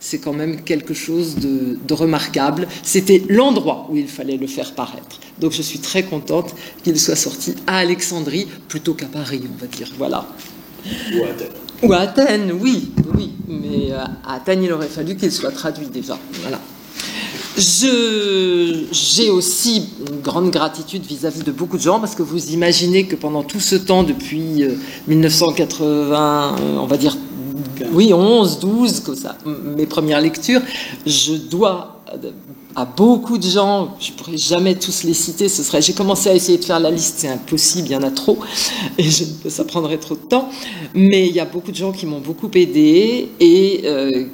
c'est quand même quelque chose de remarquable. C'était l'endroit où il fallait le faire paraître. Donc je suis très contente qu'il soit sorti à Alexandrie plutôt qu'à Paris, on va dire. Voilà. Ou à Athènes. Ou à Athènes, oui. Mais à Athènes, il aurait fallu qu'il soit traduit déjà. Voilà. J'ai aussi une grande gratitude vis-à-vis de beaucoup de gens, parce que vous imaginez que pendant tout ce temps, depuis 1980, on va dire, oui, 11, 12, comme ça, mes premières lectures, je dois à beaucoup de gens, je ne pourrais jamais tous les citer, j'ai commencé à essayer de faire la liste, c'est impossible, il y en a trop, et ça prendrait trop de temps, mais il y a beaucoup de gens qui m'ont beaucoup aidé et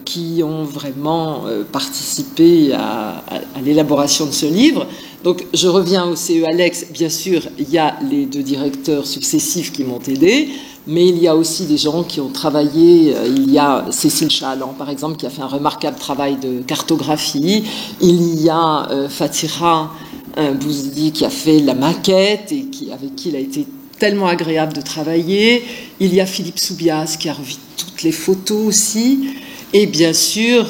qui ont vraiment participé à l'élaboration de ce livre. Donc je reviens au CE Alex, bien sûr, il y a les 2 directeurs successifs qui m'ont aidé, mais il y a aussi des gens qui ont travaillé. Il y a Cécile Chaland, par exemple, qui a fait un remarquable travail de cartographie. Il y a Fatira Bouzidi qui a fait la maquette et avec qui il a été tellement agréable de travailler. Il y a Philippe Soubias qui a revu toutes les photos aussi. Et bien sûr,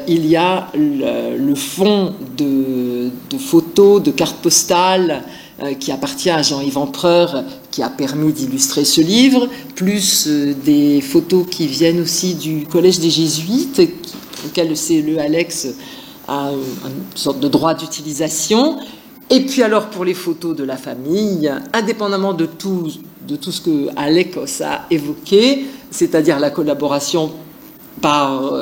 il y a le fonds de photos, de cartes postales, qui appartient à Jean-Yves Empereur, qui a permis d'illustrer ce livre, plus des photos qui viennent aussi du Collège des Jésuites, auquel le CE Alex a une sorte de droit d'utilisation. Et puis alors pour les photos de la famille, indépendamment de tout ce que Alex a évoqué, c'est-à-dire la collaboration par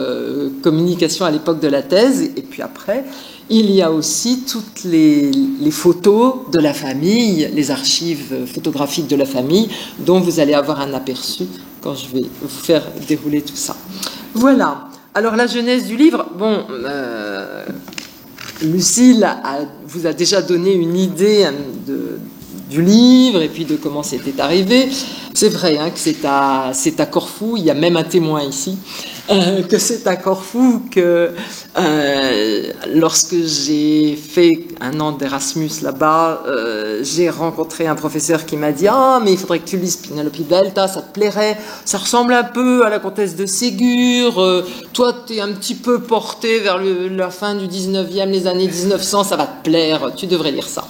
communication à l'époque de la thèse, et puis après, il y a aussi toutes les photos de la famille, les archives photographiques de la famille, dont vous allez avoir un aperçu quand je vais vous faire dérouler tout ça. Voilà. Alors la genèse du livre, bon, Lucille vous a déjà donné une idée du livre et puis de comment c'était arrivé. C'est vrai hein, que c'est à Corfou, il y a même un témoin ici, que c'est à Corfou que lorsque j'ai fait un an d'Erasmus là-bas, j'ai rencontré un professeur qui m'a dit « Ah, mais il faudrait que tu lises Penelope Delta, ça te plairait, ça ressemble un peu à la comtesse de Ségur, toi tu es un petit peu porté vers la fin du 19e, les années 1900, ça va te plaire, tu devrais lire ça. »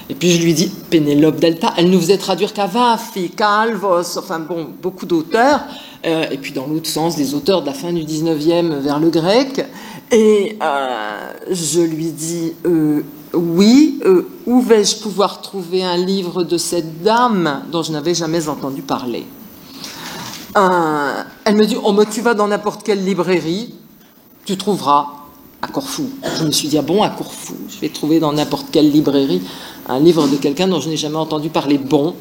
Et puis je lui dis, Pénélope Delta, elle nous faisait traduire Cavafy, Calvos, enfin bon, beaucoup d'auteurs, et puis dans l'autre sens, des auteurs de la fin du 19e vers le grec, et je lui dis, oui, où vais-je pouvoir trouver un livre de cette dame dont je n'avais jamais entendu parler? Elle me dit, oh, mais tu vas dans n'importe quelle librairie, tu trouveras à Corfou. Je me suis dit, ah bon, à Corfou, je vais trouver dans n'importe quelle librairie un livre de quelqu'un dont je n'ai jamais entendu parler. Bon,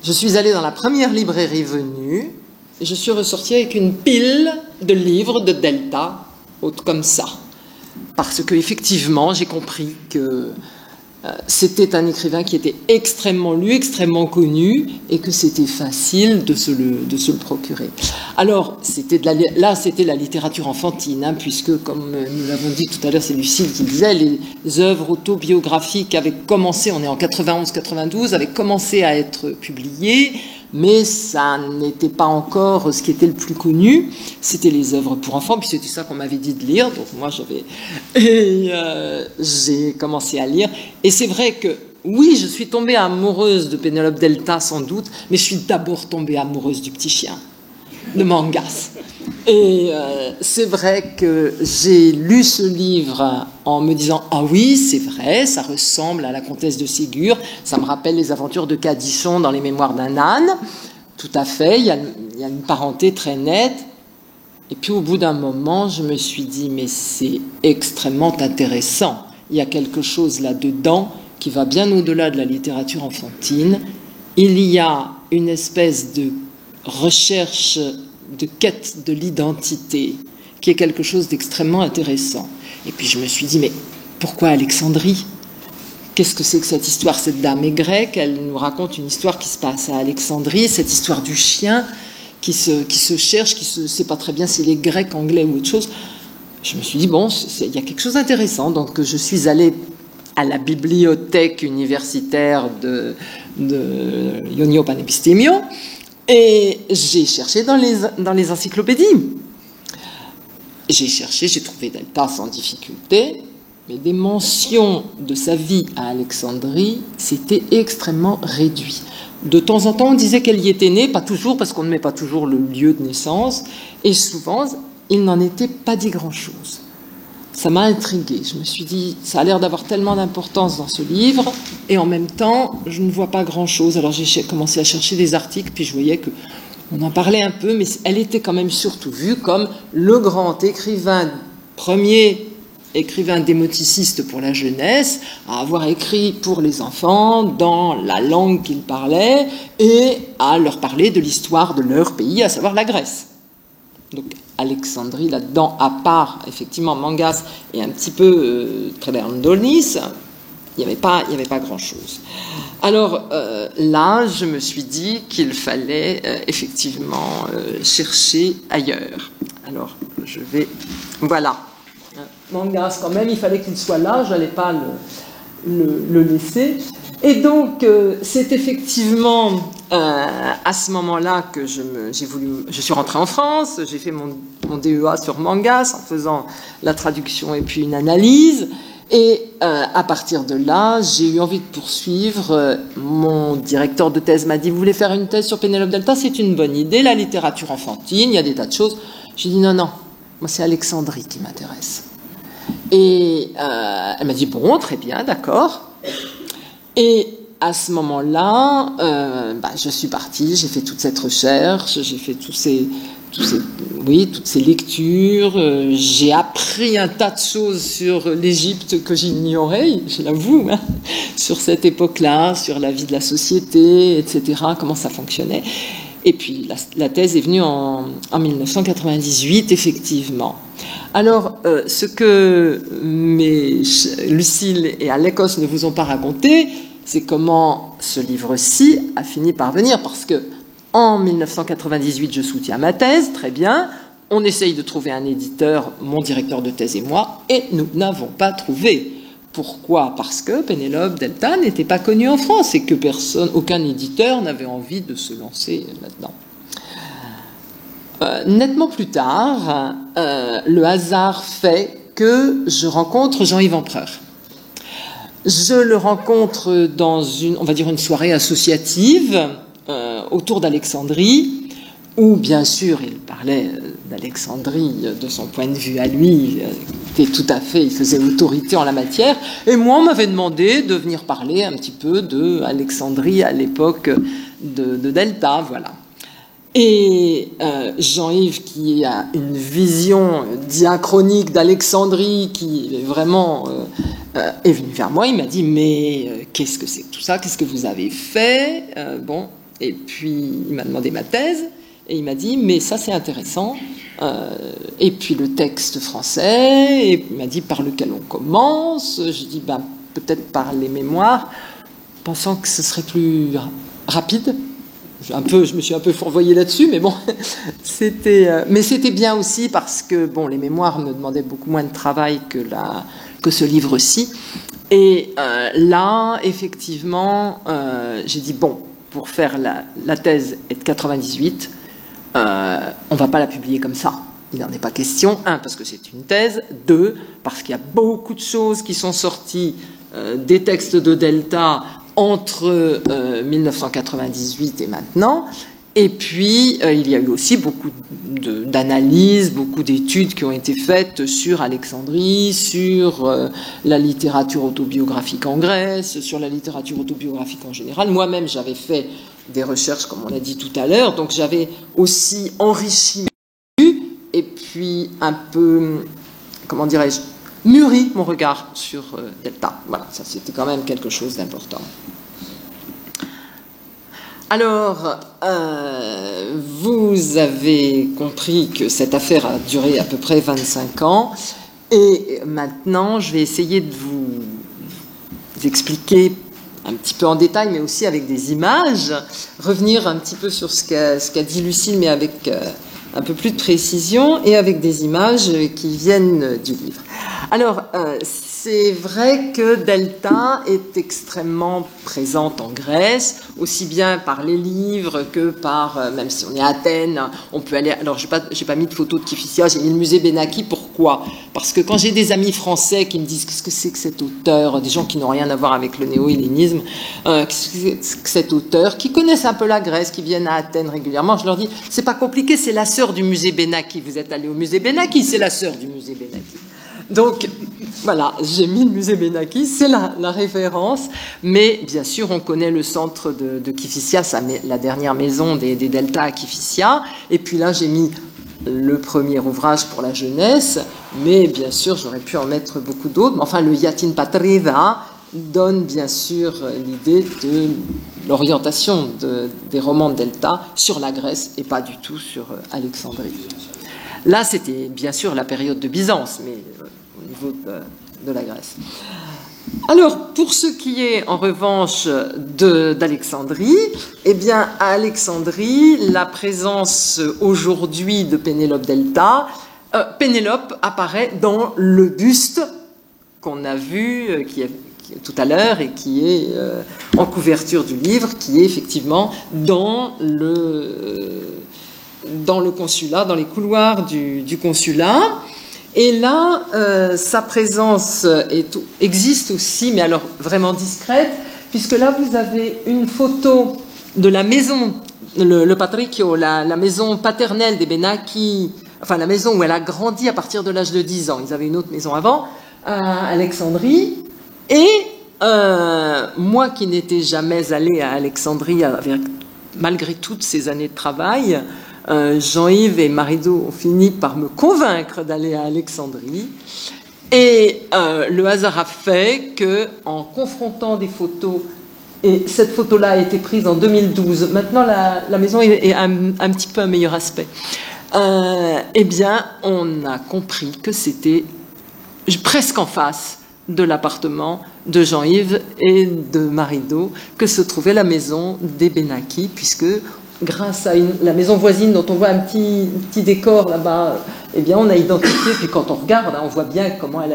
je suis allée dans la première librairie venue et je suis ressortie avec une pile de livres de Delta, haute comme ça. Parce que effectivement, j'ai compris que c'était un écrivain qui était extrêmement lu, extrêmement connu, et que c'était facile de se le procurer. Alors, c'était la littérature enfantine, hein, puisque, comme nous l'avons dit tout à l'heure, c'est Lucille qui disait, les œuvres autobiographiques avaient commencé, on est en 91-92, avaient commencé à être publiées, mais ça n'était pas encore ce qui était le plus connu, c'était les œuvres pour enfants, puis c'était ça qu'on m'avait dit de lire, donc moi j'ai commencé à lire, et c'est vrai que, oui, je suis tombée amoureuse de Pénélope Delta sans doute, mais je suis d'abord tombée amoureuse du petit chien, de Mangas. Et c'est vrai que j'ai lu ce livre en me disant « Ah oui, c'est vrai, ça ressemble à la comtesse de Ségur, ça me rappelle les aventures de Cadichon dans les mémoires d'un âne. » Tout à fait, il y a une parenté très nette. Et puis au bout d'un moment, je me suis dit « Mais c'est extrêmement intéressant. Il y a quelque chose là-dedans qui va bien au-delà de la littérature enfantine. Il y a une espèce de recherche, de quête de l'identité, qui est quelque chose d'extrêmement intéressant. » Et puis je me suis dit, mais pourquoi Alexandrie? Qu'est-ce que c'est que cette histoire? Cette dame est grecque, elle nous raconte une histoire qui se passe à Alexandrie, cette histoire du chien qui se cherche, qui ne sait pas très bien si c'est les Grecs, Anglais ou autre chose. Je me suis dit, bon, il y a quelque chose d'intéressant. Donc je suis allée à la bibliothèque universitaire de Ionio Panepistemio, et j'ai cherché dans les encyclopédies. J'ai cherché, j'ai trouvé Delta sans difficulté, mais des mentions de sa vie à Alexandrie, c'était extrêmement réduit. De temps en temps, on disait qu'elle y était née, pas toujours, parce qu'on ne met pas toujours le lieu de naissance, et souvent, il n'en était pas dit grand-chose. Ça m'a intriguée. Je me suis dit, ça a l'air d'avoir tellement d'importance dans ce livre, et en même temps, je ne vois pas grand-chose. Alors j'ai commencé à chercher des articles, puis je voyais qu'on en parlait un peu, mais elle était quand même surtout vue comme le grand écrivain, premier écrivain démoticiste pour la jeunesse, à avoir écrit pour les enfants dans la langue qu'ils parlaient, et à leur parler de l'histoire de leur pays, à savoir la Grèce. Donc Alexandrie, là-dedans, à part, effectivement, Mangas et un petit peu Tréberndonis, il n'y avait pas grand-chose. Alors là, je me suis dit qu'il fallait effectivement chercher ailleurs. Alors, je vais... Voilà. Mangas, quand même, il fallait qu'il soit là, je n'allais pas le laisser. Et donc, c'est effectivement à ce moment-là que je suis rentrée en France, j'ai fait mon DEA sur Mangas en faisant la traduction et puis une analyse. Et à partir de là, j'ai eu envie de poursuivre. Mon directeur de thèse m'a dit, vous voulez faire une thèse sur Pénélope Delta? C'est une bonne idée, la littérature enfantine, il y a des tas de choses. J'ai dit, non, moi c'est Alexandrie qui m'intéresse. Et elle m'a dit, bon, très bien, d'accord. Et à ce moment-là, je suis partie, j'ai fait toute cette recherche, j'ai fait toutes ces lectures, j'ai appris un tas de choses sur l'Égypte que j'ignorais, je l'avoue, hein, sur cette époque-là, sur la vie de la société, etc., comment ça fonctionnait. Et puis la thèse est venue en 1998, effectivement. Alors, ce que Lucille et Alekos ne vous ont pas raconté, c'est comment ce livre-ci a fini par venir, parce que en 1998, je soutiens ma thèse, très bien, on essaye de trouver un éditeur, mon directeur de thèse et moi, et nous n'avons pas trouvé. Pourquoi? Parce que Pénélope Delta n'était pas connue en France et que aucun éditeur n'avait envie de se lancer là-dedans. Nettement plus tard, le hasard fait que je rencontre Jean-Yves Empereur. Je le rencontre dans on va dire une soirée associative autour d'Alexandrie, où bien sûr il parlait d'Alexandrie de son point de vue à lui, il faisait autorité en la matière, et moi on m'avait demandé de venir parler un petit peu de Alexandrie à l'époque de Delta, voilà. Et Jean-Yves, qui a une vision diachronique d'Alexandrie, qui est vraiment est venu vers moi, il m'a dit mais qu'est-ce que c'est que tout ça, qu'est-ce que vous avez fait, bon, et puis il m'a demandé ma thèse. Et il m'a dit, mais ça c'est intéressant, et puis le texte français, et il m'a dit par lequel on commence. J'ai dit, ben, peut-être par les mémoires, pensant que ce serait plus rapide. Je me suis un peu fourvoyée là-dessus, mais bon, c'était bien aussi parce que bon, les mémoires me demandaient beaucoup moins de travail que ce livre-ci. Et là, effectivement, j'ai dit, bon, pour faire la thèse est de 98, on ne va pas la publier comme ça. Il n'en est pas question. 1, parce que c'est une thèse. 2, parce qu'il y a beaucoup de choses qui sont sorties des textes de Delta entre 1998 et maintenant. Et puis, il y a eu aussi beaucoup d'analyses, beaucoup d'études qui ont été faites sur Alexandrie, sur la littérature autobiographique en Grèce, sur la littérature autobiographique en général. Moi-même, j'avais fait des recherches, comme on l'a dit tout à l'heure, donc j'avais aussi enrichi mes vues et puis un peu, comment dirais-je, mûri mon regard sur Delta. Voilà, ça c'était quand même quelque chose d'important. Alors, vous avez compris que cette affaire a duré à peu près 25 ans, et maintenant je vais essayer de vous expliquer un petit peu en détail, mais aussi avec des images, revenir un petit peu sur ce qu'a dit Lucille, mais avec un peu plus de précision, et avec des images qui viennent du livre. Alors, c'est vrai que Delta est extrêmement présente en Grèce, aussi bien par les livres que par, même si on est à Athènes, on peut aller... Alors, j'ai pas mis de photo de Kifissia, j'ai mis le musée Benaki. Pourquoi? Parce que quand j'ai des amis français qui me disent qu'est-ce que c'est que cet auteur, des gens qui n'ont rien à voir avec le néo-hellénisme, qu'est-ce que c'est que cet auteur, qui connaissent un peu la Grèce, qui viennent à Athènes régulièrement, je leur dis, c'est pas compliqué, c'est la sœur du musée Benaki. Vous êtes allé au musée Benaki, c'est la sœur du musée Benaki. Donc, voilà, j'ai mis le musée Benaki, c'est la référence, mais bien sûr, on connaît le centre de Kifissia, la dernière maison des Delta à Kifissia, et puis là, j'ai mis le premier ouvrage pour la jeunesse, mais bien sûr, j'aurais pu en mettre beaucoup d'autres, mais enfin, le Yatin Patriva donne bien sûr l'idée de l'orientation des romans de Delta sur la Grèce, et pas du tout sur Alexandrie. Là, c'était bien sûr la période de Byzance, mais au niveau de la Grèce. Alors, pour ce qui est, en revanche, d'Alexandrie, eh bien, à Alexandrie, la présence aujourd'hui de Pénélope Delta, Pénélope apparaît dans le buste qu'on a vu, tout à l'heure, et qui est en couverture du livre, qui est effectivement dans le consulat, dans les couloirs du consulat. Et là, sa présence existe aussi, mais alors vraiment discrète, puisque là, vous avez une photo de la maison, le patricchio, la maison paternelle des Benaki, enfin la maison où elle a grandi à partir de l'âge de 10 ans. Ils avaient une autre maison avant, à Alexandrie. Et moi qui n'étais jamais allée à Alexandrie, malgré toutes ces années de travail, Jean-Yves et Marido ont fini par me convaincre d'aller à Alexandrie. Et le hasard a fait qu'en confrontant des photos, et cette photo-là a été prise en 2012, maintenant la maison est un petit peu un meilleur aspect, eh bien, on a compris que c'était presque en face de l'appartement de Jean-Yves et de Marie-Do que se trouvait la maison des Benaki, puisque grâce à la maison voisine dont on voit un petit décor là-bas, eh bien on a identifié, puis quand on regarde, on voit bien comment elle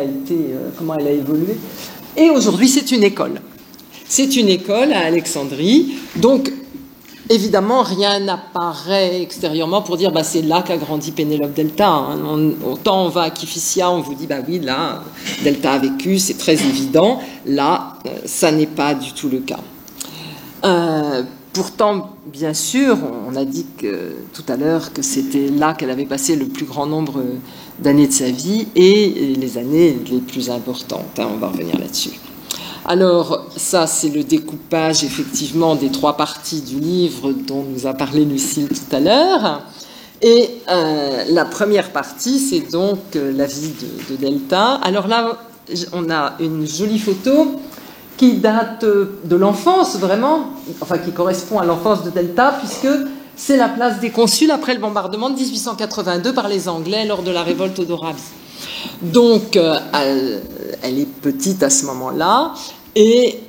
a évolué. Et aujourd'hui, c'est une école. C'est une école à Alexandrie, donc évidemment, rien n'apparaît extérieurement pour dire c'est là qu'a grandi Pénélope Delta. Hein. Autant on va à Kifissia, on vous dit oui, là, Delta a vécu, c'est très évident. Là, ça n'est pas du tout le cas. Pourtant, bien sûr, on a dit tout à l'heure que c'était là qu'elle avait passé le plus grand nombre d'années de sa vie et les années les plus importantes. Hein, on va revenir là-dessus. Alors, ça, c'est le découpage, effectivement, des 3 parties du livre dont nous a parlé Lucille tout à l'heure. Et la première partie, c'est donc la vie de Delta. Alors là, on a une jolie photo qui date de l'enfance, vraiment, enfin, qui correspond à l'enfance de Delta, puisque c'est la place des Consuls après le bombardement de 1882 par les Anglais lors de la révolte au Dorabi. Donc, elle est petite à ce moment-là, et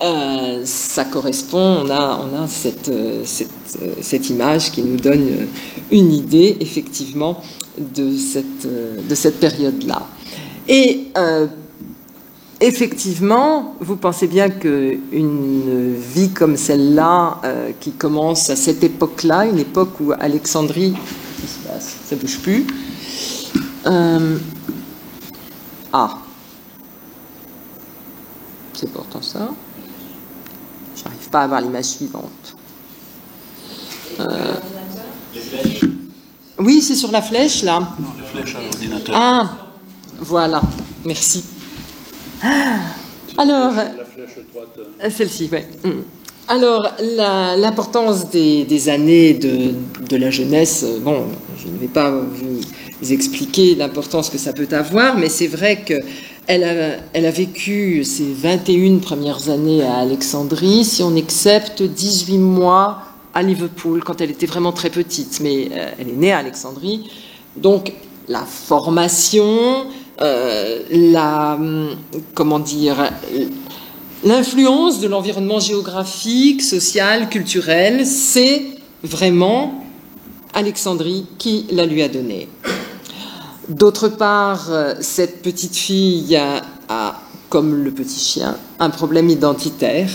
ça correspond, on a cette image qui nous donne une idée, effectivement, de cette période-là. Et effectivement, vous pensez bien qu'une vie comme celle-là, qui commence à cette époque-là, une époque où Alexandrie, qu'est-ce qui se passe ? Ça ne bouge plus. C'est pourtant ça. Je n'arrive pas à avoir l'image suivante. Oui, c'est sur la flèche, là. Non, la flèche à l'ordinateur. Ah, voilà. Merci. Alors, La flèche droite. celle-ci, oui. Alors, l'importance des années de la jeunesse, bon, je ne vais pas vous expliquer l'importance que ça peut avoir, mais c'est vrai qu'elle a vécu ses 21 premières années à Alexandrie, si on accepte 18 mois à Liverpool, quand elle était vraiment très petite, mais elle est née à Alexandrie. Donc, la formation, l'influence de l'environnement géographique, social, culturel, c'est vraiment Alexandrie qui la lui a donnée. D'autre part, cette petite fille a, comme le petit chien, un problème identitaire,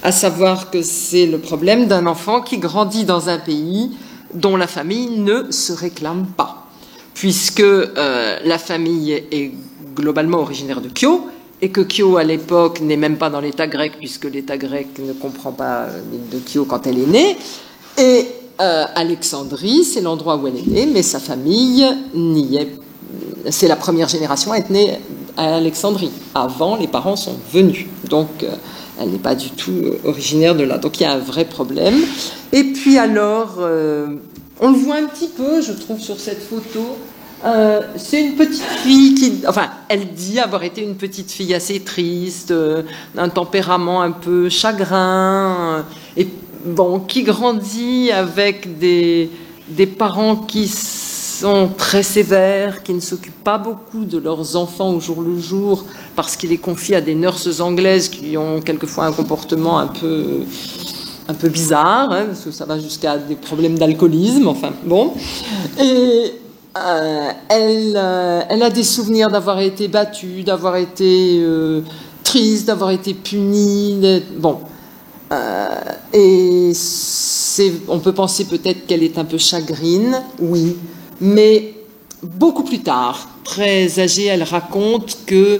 à savoir que c'est le problème d'un enfant qui grandit dans un pays dont la famille ne se réclame pas, puisque la famille est globalement originaire de Kyo, et que Kyo, à l'époque, n'est même pas dans l'État grec, puisque l'État grec ne comprend pas l'île de Kyo quand elle est née. Et Alexandrie, c'est l'endroit où elle est née, mais sa famille n'y est. C'est la première génération à être née à Alexandrie. Avant, les parents sont venus. Donc, elle n'est pas du tout originaire de là. Donc, il y a un vrai problème. Et puis alors, on le voit un petit peu, je trouve, sur cette photo. C'est une petite fille qui, enfin, elle dit avoir été une petite fille assez triste, d'un tempérament un peu chagrin, et bon, qui grandit avec des parents qui sont très sévères, qui ne s'occupent pas beaucoup de leurs enfants au jour le jour, parce qu'ils les confient à des nurses anglaises qui ont quelquefois un comportement un peu bizarre, hein, parce que ça va jusqu'à des problèmes d'alcoolisme, enfin, bon. Et elle a des souvenirs d'avoir été battue, d'avoir été triste, d'avoir été punie. Bon. Et on peut penser peut-être qu'elle est un peu chagrine, oui. Mais beaucoup plus tard, très âgée, elle raconte que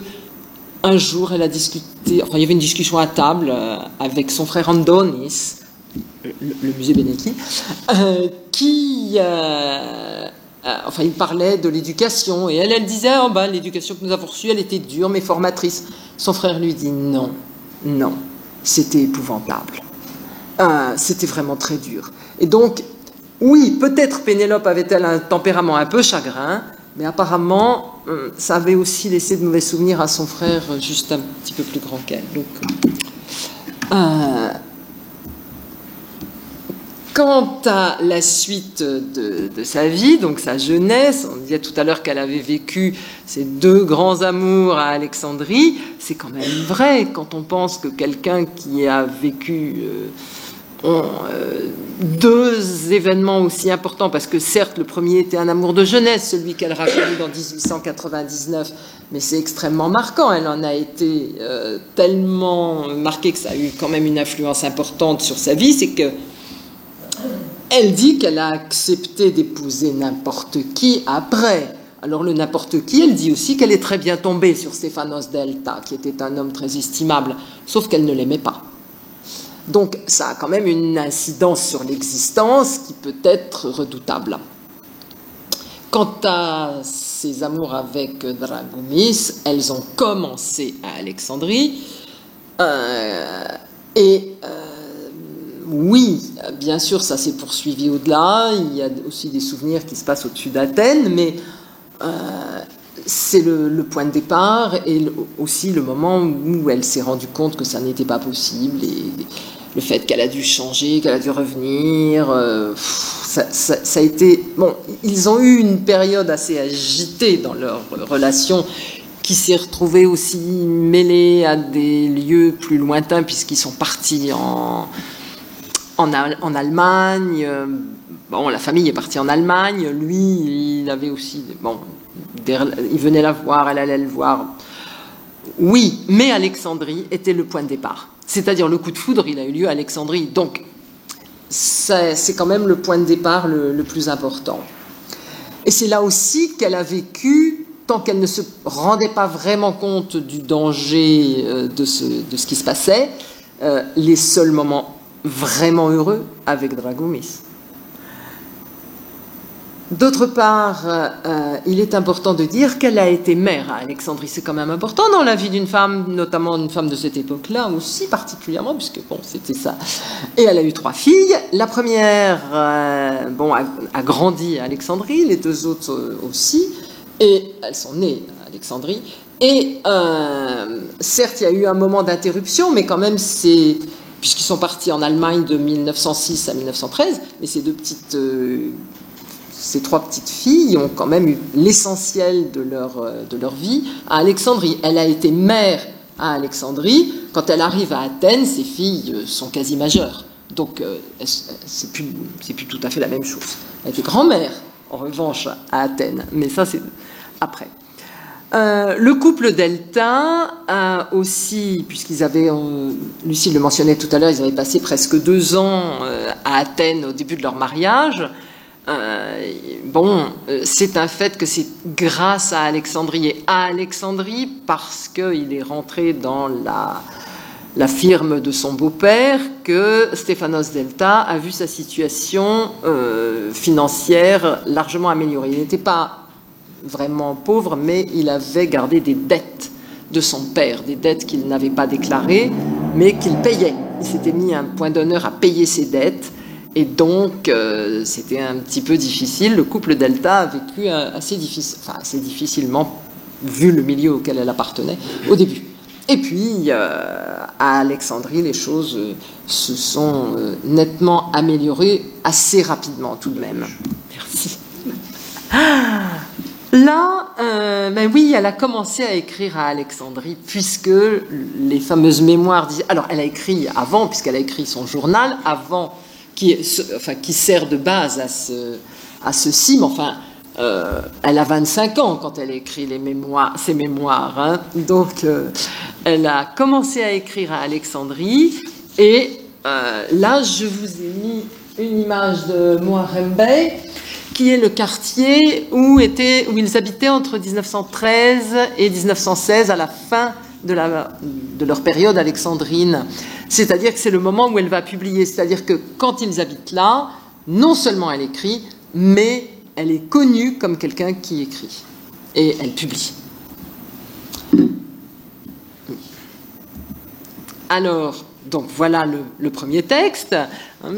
un jour, elle a discuté. Enfin, il y avait une discussion à table avec son frère Andonis, le musée Beneki, enfin, il parlait de l'éducation, et elle disait l'éducation que nous avons reçue, elle était dure mais formatrice. Son frère lui dit non, c'était épouvantable. C'était vraiment très dur. Et donc, oui, peut-être Pénélope avait-elle un tempérament un peu chagrin, mais apparemment, ça avait aussi laissé de mauvais souvenirs à son frère, juste un petit peu plus grand qu'elle. Donc, Quant à la suite de sa vie, donc sa jeunesse, on disait tout à l'heure qu'elle avait vécu ses 2 grands amours à Alexandrie, c'est quand même vrai quand on pense que quelqu'un qui a vécu 2 événements aussi importants, parce que certes le premier était un amour de jeunesse, celui qu'elle raconte en 1899, mais c'est extrêmement marquant, elle en a été tellement marquée que ça a eu quand même une influence importante sur sa vie, c'est que elle dit qu'elle a accepté d'épouser n'importe qui après. Alors le n'importe qui, elle dit aussi qu'elle est très bien tombée sur Stéphanos Delta, qui était un homme très estimable, sauf qu'elle ne l'aimait pas. Donc ça a quand même une incidence sur l'existence qui peut être redoutable. Quant à ses amours avec Dragoumis, elles ont commencé à Alexandrie oui, bien sûr, ça s'est poursuivi au-delà. Il y a aussi des souvenirs qui se passent au-dessus d'Athènes, mais c'est le point de départ et aussi le moment où elle s'est rendue compte que ça n'était pas possible. Et le fait qu'elle a dû changer, qu'elle a dû revenir, ça a été... Bon, ils ont eu une période assez agitée dans leur relation qui s'est retrouvée aussi mêlée à des lieux plus lointains puisqu'ils sont partis en Allemagne. Bon, la famille est partie en Allemagne. Lui, il avait aussi... Bon, il venait la voir, elle allait le voir. Oui, mais Alexandrie était le point de départ. C'est-à-dire le coup de foudre, il a eu lieu à Alexandrie. Donc, c'est quand même le point de départ le plus important. Et c'est là aussi qu'elle a vécu, tant qu'elle ne se rendait pas vraiment compte du danger de ce qui se passait, les seuls moments vraiment heureux avec Dragoumis. D'autre part, il est important de dire qu'elle a été mère à Alexandrie. C'est quand même important dans la vie d'une femme, notamment une femme de cette époque-là aussi particulièrement, puisque bon, c'était ça. Et elle a eu 3 filles. La première, a grandi à Alexandrie, les 2 autres aussi, et elles sont nées à Alexandrie. Et certes, il y a eu un moment d'interruption, mais quand même, puisqu'ils sont partis en Allemagne de 1906 à 1913, mais ces 3 petites filles ont quand même eu l'essentiel de leur vie à Alexandrie. Elle a été mère à Alexandrie. Quand elle arrive à Athènes, ses filles sont quasi majeures. Donc, c'est plus tout à fait la même chose. Elle était grand-mère, en revanche, à Athènes. Mais ça, c'est après. Le couple Delta a aussi, puisqu'ils avaient, Lucie le mentionnait tout à l'heure, ils avaient passé presque 2 ans à Athènes au début de leur mariage. C'est un fait que c'est grâce à Alexandrie et à Alexandrie parce qu'il est rentré dans la firme de son beau-père que Stéphanos Delta a vu sa situation financière largement améliorée. Il n'était pas vraiment pauvre, mais il avait gardé des dettes de son père, des dettes qu'il n'avait pas déclarées, mais qu'il payait. Il s'était mis un point d'honneur à payer ses dettes. Et donc, c'était un petit peu difficile. Le couple Delta a vécu assez difficilement, vu le milieu auquel elle appartenait au début. Et puis, à Alexandrie, les choses se sont nettement améliorées assez rapidement, tout de même. Merci. Là, oui, elle a commencé à écrire à Alexandrie, puisque les fameuses mémoires disent... Alors, elle a écrit avant, puisqu'elle a écrit son journal, avant... qui sert de base à ceci, mais enfin, elle a 25 ans quand elle écrit ses mémoires. Hein. Donc, elle a commencé à écrire à Alexandrie, et là, je vous ai mis une image de Moirembe, qui est le quartier où ils habitaient entre 1913 et 1916, à la fin de leur période alexandrine. C'est-à-dire que c'est le moment où elle va publier. C'est-à-dire que quand ils habitent là, non seulement elle écrit, mais elle est connue comme quelqu'un qui écrit. Et elle publie. Alors, donc voilà le premier texte. On a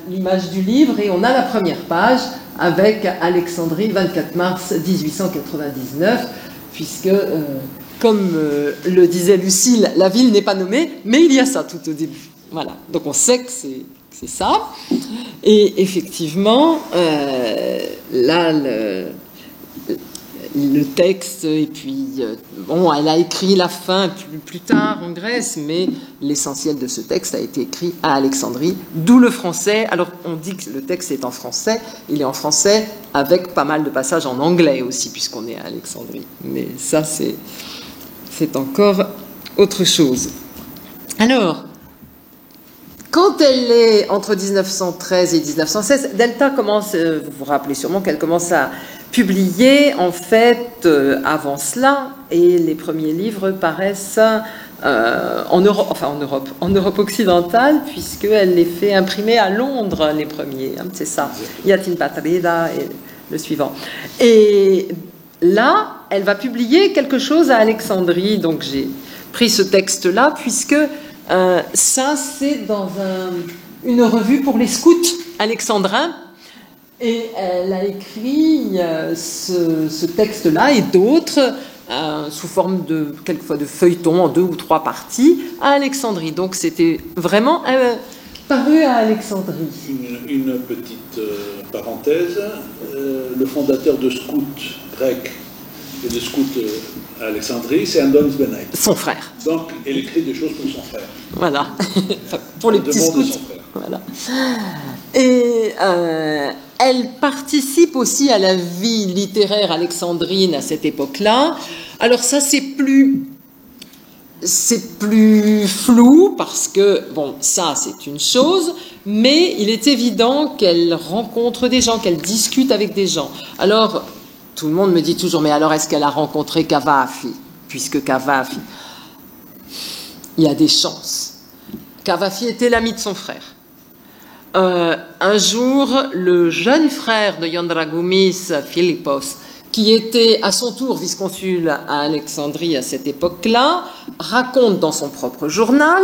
l'image du livre et on a la première page avec Alexandrie, 24 mars 1899, puisque... Comme le disait Lucille, la ville n'est pas nommée, mais il y a ça tout au début. Voilà. Donc on sait que c'est c'est ça. Et effectivement, là, le texte, et puis, bon, elle a écrit la fin plus tard en Grèce, mais l'essentiel de ce texte a été écrit à Alexandrie, d'où le français. Alors, on dit que le texte est en français, il est en français avec pas mal de passages en anglais aussi, puisqu'on est à Alexandrie. Mais ça, c'est encore autre chose. Alors, quand elle est entre 1913 et 1916, Delta commence, vous vous rappelez sûrement qu'elle commence à publier en fait avant cela, et les premiers livres paraissent en Europe occidentale, puisqu'elle les fait imprimer à Londres, les premiers, hein, c'est ça, Yatin Patrida et le suivant. Et là, elle va publier quelque chose à Alexandrie, donc j'ai pris ce texte-là, puisque ça, c'est dans une revue pour les scouts alexandrins, et elle a écrit ce texte-là et d'autres sous forme quelquefois de feuilletons en 2 ou 3 parties à Alexandrie. Donc c'était vraiment paru à Alexandrie. Une petite parenthèse, le fondateur de scouts grecs et de scouts à Alexandrie, c'est Andronis Benaï. Son frère. Donc, elle écrit des choses pour son frère. Voilà, pour les petits scouts. Voilà. Et elle participe aussi à la vie littéraire alexandrine à cette époque-là. Alors ça, c'est plus flou parce que, bon, ça, c'est une chose, mais il est évident qu'elle rencontre des gens, qu'elle discute avec des gens. Alors, tout le monde me dit toujours, mais alors est-ce qu'elle a rencontré Cavafy? Puisque Cavafy, il y a des chances. Cavafy était l'ami de son frère. Un jour, le jeune frère de Iondragoumis, Philippos, qui était à son tour vice-consul à Alexandrie à cette époque-là, raconte dans son propre journal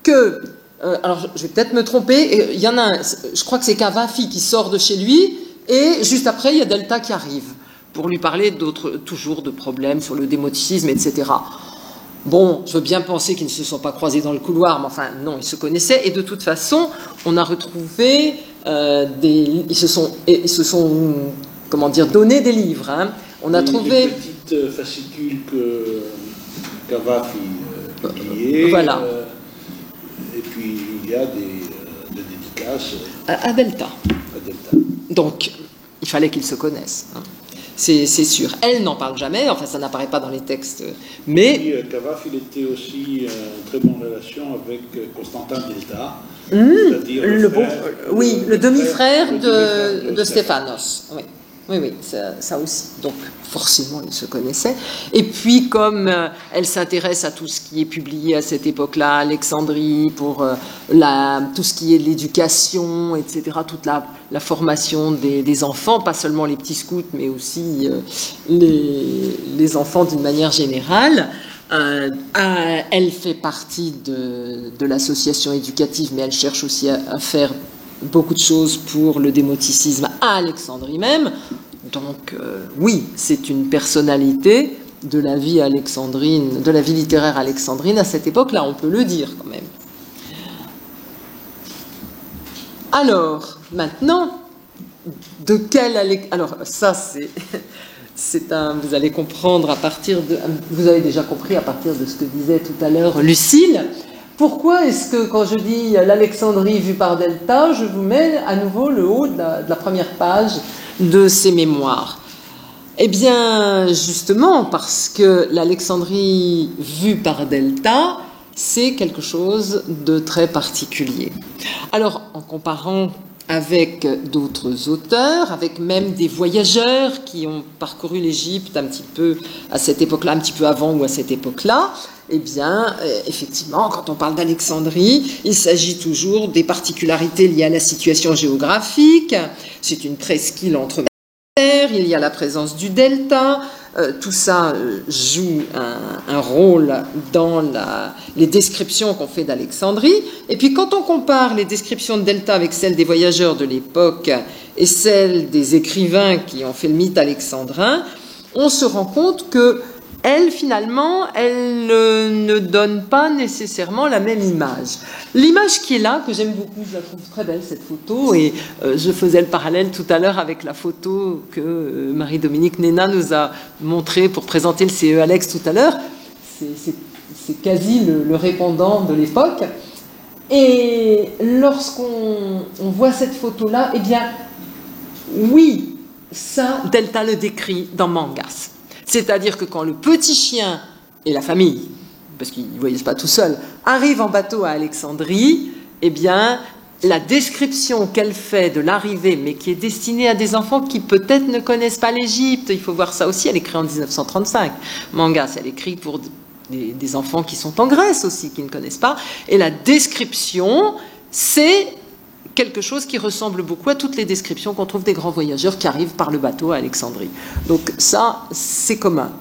que, alors je vais peut-être me tromper, il y en a un, je crois que c'est Cavafy qui sort de chez lui, et juste après, il y a Delta qui arrive, pour lui parler toujours de problèmes sur le démoticisme, etc. Bon, je veux bien penser qu'ils ne se sont pas croisés dans le couloir, mais enfin, non, ils se connaissaient. Et de toute façon, on a retrouvé ils se sont, comment dire, donné des livres. Hein. On a trouvé... Une petite fascicule que Cavafy publiait. Voilà. Et puis, il y a des dédicaces... À Delta. À Delta. Donc, il fallait qu'ils se connaissent. Hein. C'est sûr. Elle n'en parle jamais, enfin ça n'apparaît pas dans les textes, mais... Cavafy, il était aussi en très bonne relation avec Constantin Delta, c'est-à-dire le demi-frère de Stéphanos. Oui. Oui, ça aussi. Donc, forcément, ils se connaissaient. Et puis, comme elle s'intéresse à tout ce qui est publié à cette époque-là, Alexandrie, pour tout ce qui est l'éducation, etc., toute la formation des enfants, pas seulement les petits scouts, mais aussi les enfants d'une manière générale, elle fait partie de l'association éducative, mais elle cherche aussi à faire beaucoup de choses pour le démoticisme à Alexandrie même. Donc, oui, c'est une personnalité de la vie alexandrine, de la vie littéraire alexandrine à cette époque-là, on peut le dire quand même. Alors, maintenant, de quelle alors ça vous allez comprendre à partir de, vous avez déjà compris à partir de ce que disait tout à l'heure Lucile. Pourquoi est-ce que quand je dis l'Alexandrie vue par Delta, je vous mets à nouveau le haut de la première page de ses mémoires? Eh bien, justement, parce que l'Alexandrie vue par Delta, c'est quelque chose de très particulier. Alors, en comparant avec d'autres auteurs, avec même des voyageurs qui ont parcouru l'Égypte un petit peu à cette époque-là, un petit peu avant ou à cette époque-là, eh bien, effectivement, quand on parle d'Alexandrie, il s'agit toujours des particularités liées à la situation géographique. C'est une presqu'île entre mer et terre, il y a la présence du delta. Tout ça joue un rôle dans les descriptions qu'on fait d'Alexandrie. Et puis quand on compare les descriptions de Delta avec celles des voyageurs de l'époque et celles des écrivains qui ont fait le mythe alexandrin, on se rend compte que elle, finalement, elle ne donne pas nécessairement la même image. L'image qui est là, que j'aime beaucoup, je la trouve très belle, cette photo, et je faisais le parallèle tout à l'heure avec la photo que Marie-Dominique Néna nous a montrée pour présenter le CE Alex tout à l'heure. C'est quasi le répondant de l'époque. Et lorsqu'on voit cette photo-là, eh bien, oui, ça, Delta le décrit dans Mangas. C'est-à-dire que quand le petit chien et la famille, parce qu'il ne voyage pas tout seul, arrivent en bateau à Alexandrie, eh bien, la description qu'elle fait de l'arrivée, mais qui est destinée à des enfants qui peut-être ne connaissent pas l'Égypte, il faut voir ça aussi, elle écrit en 1935. Mangas, elle écrit pour des enfants qui sont en Grèce aussi, qui ne connaissent pas. Et la description, c'est quelque chose qui ressemble beaucoup à toutes les descriptions qu'on trouve des grands voyageurs qui arrivent par le bateau à Alexandrie. Donc ça, c'est commun.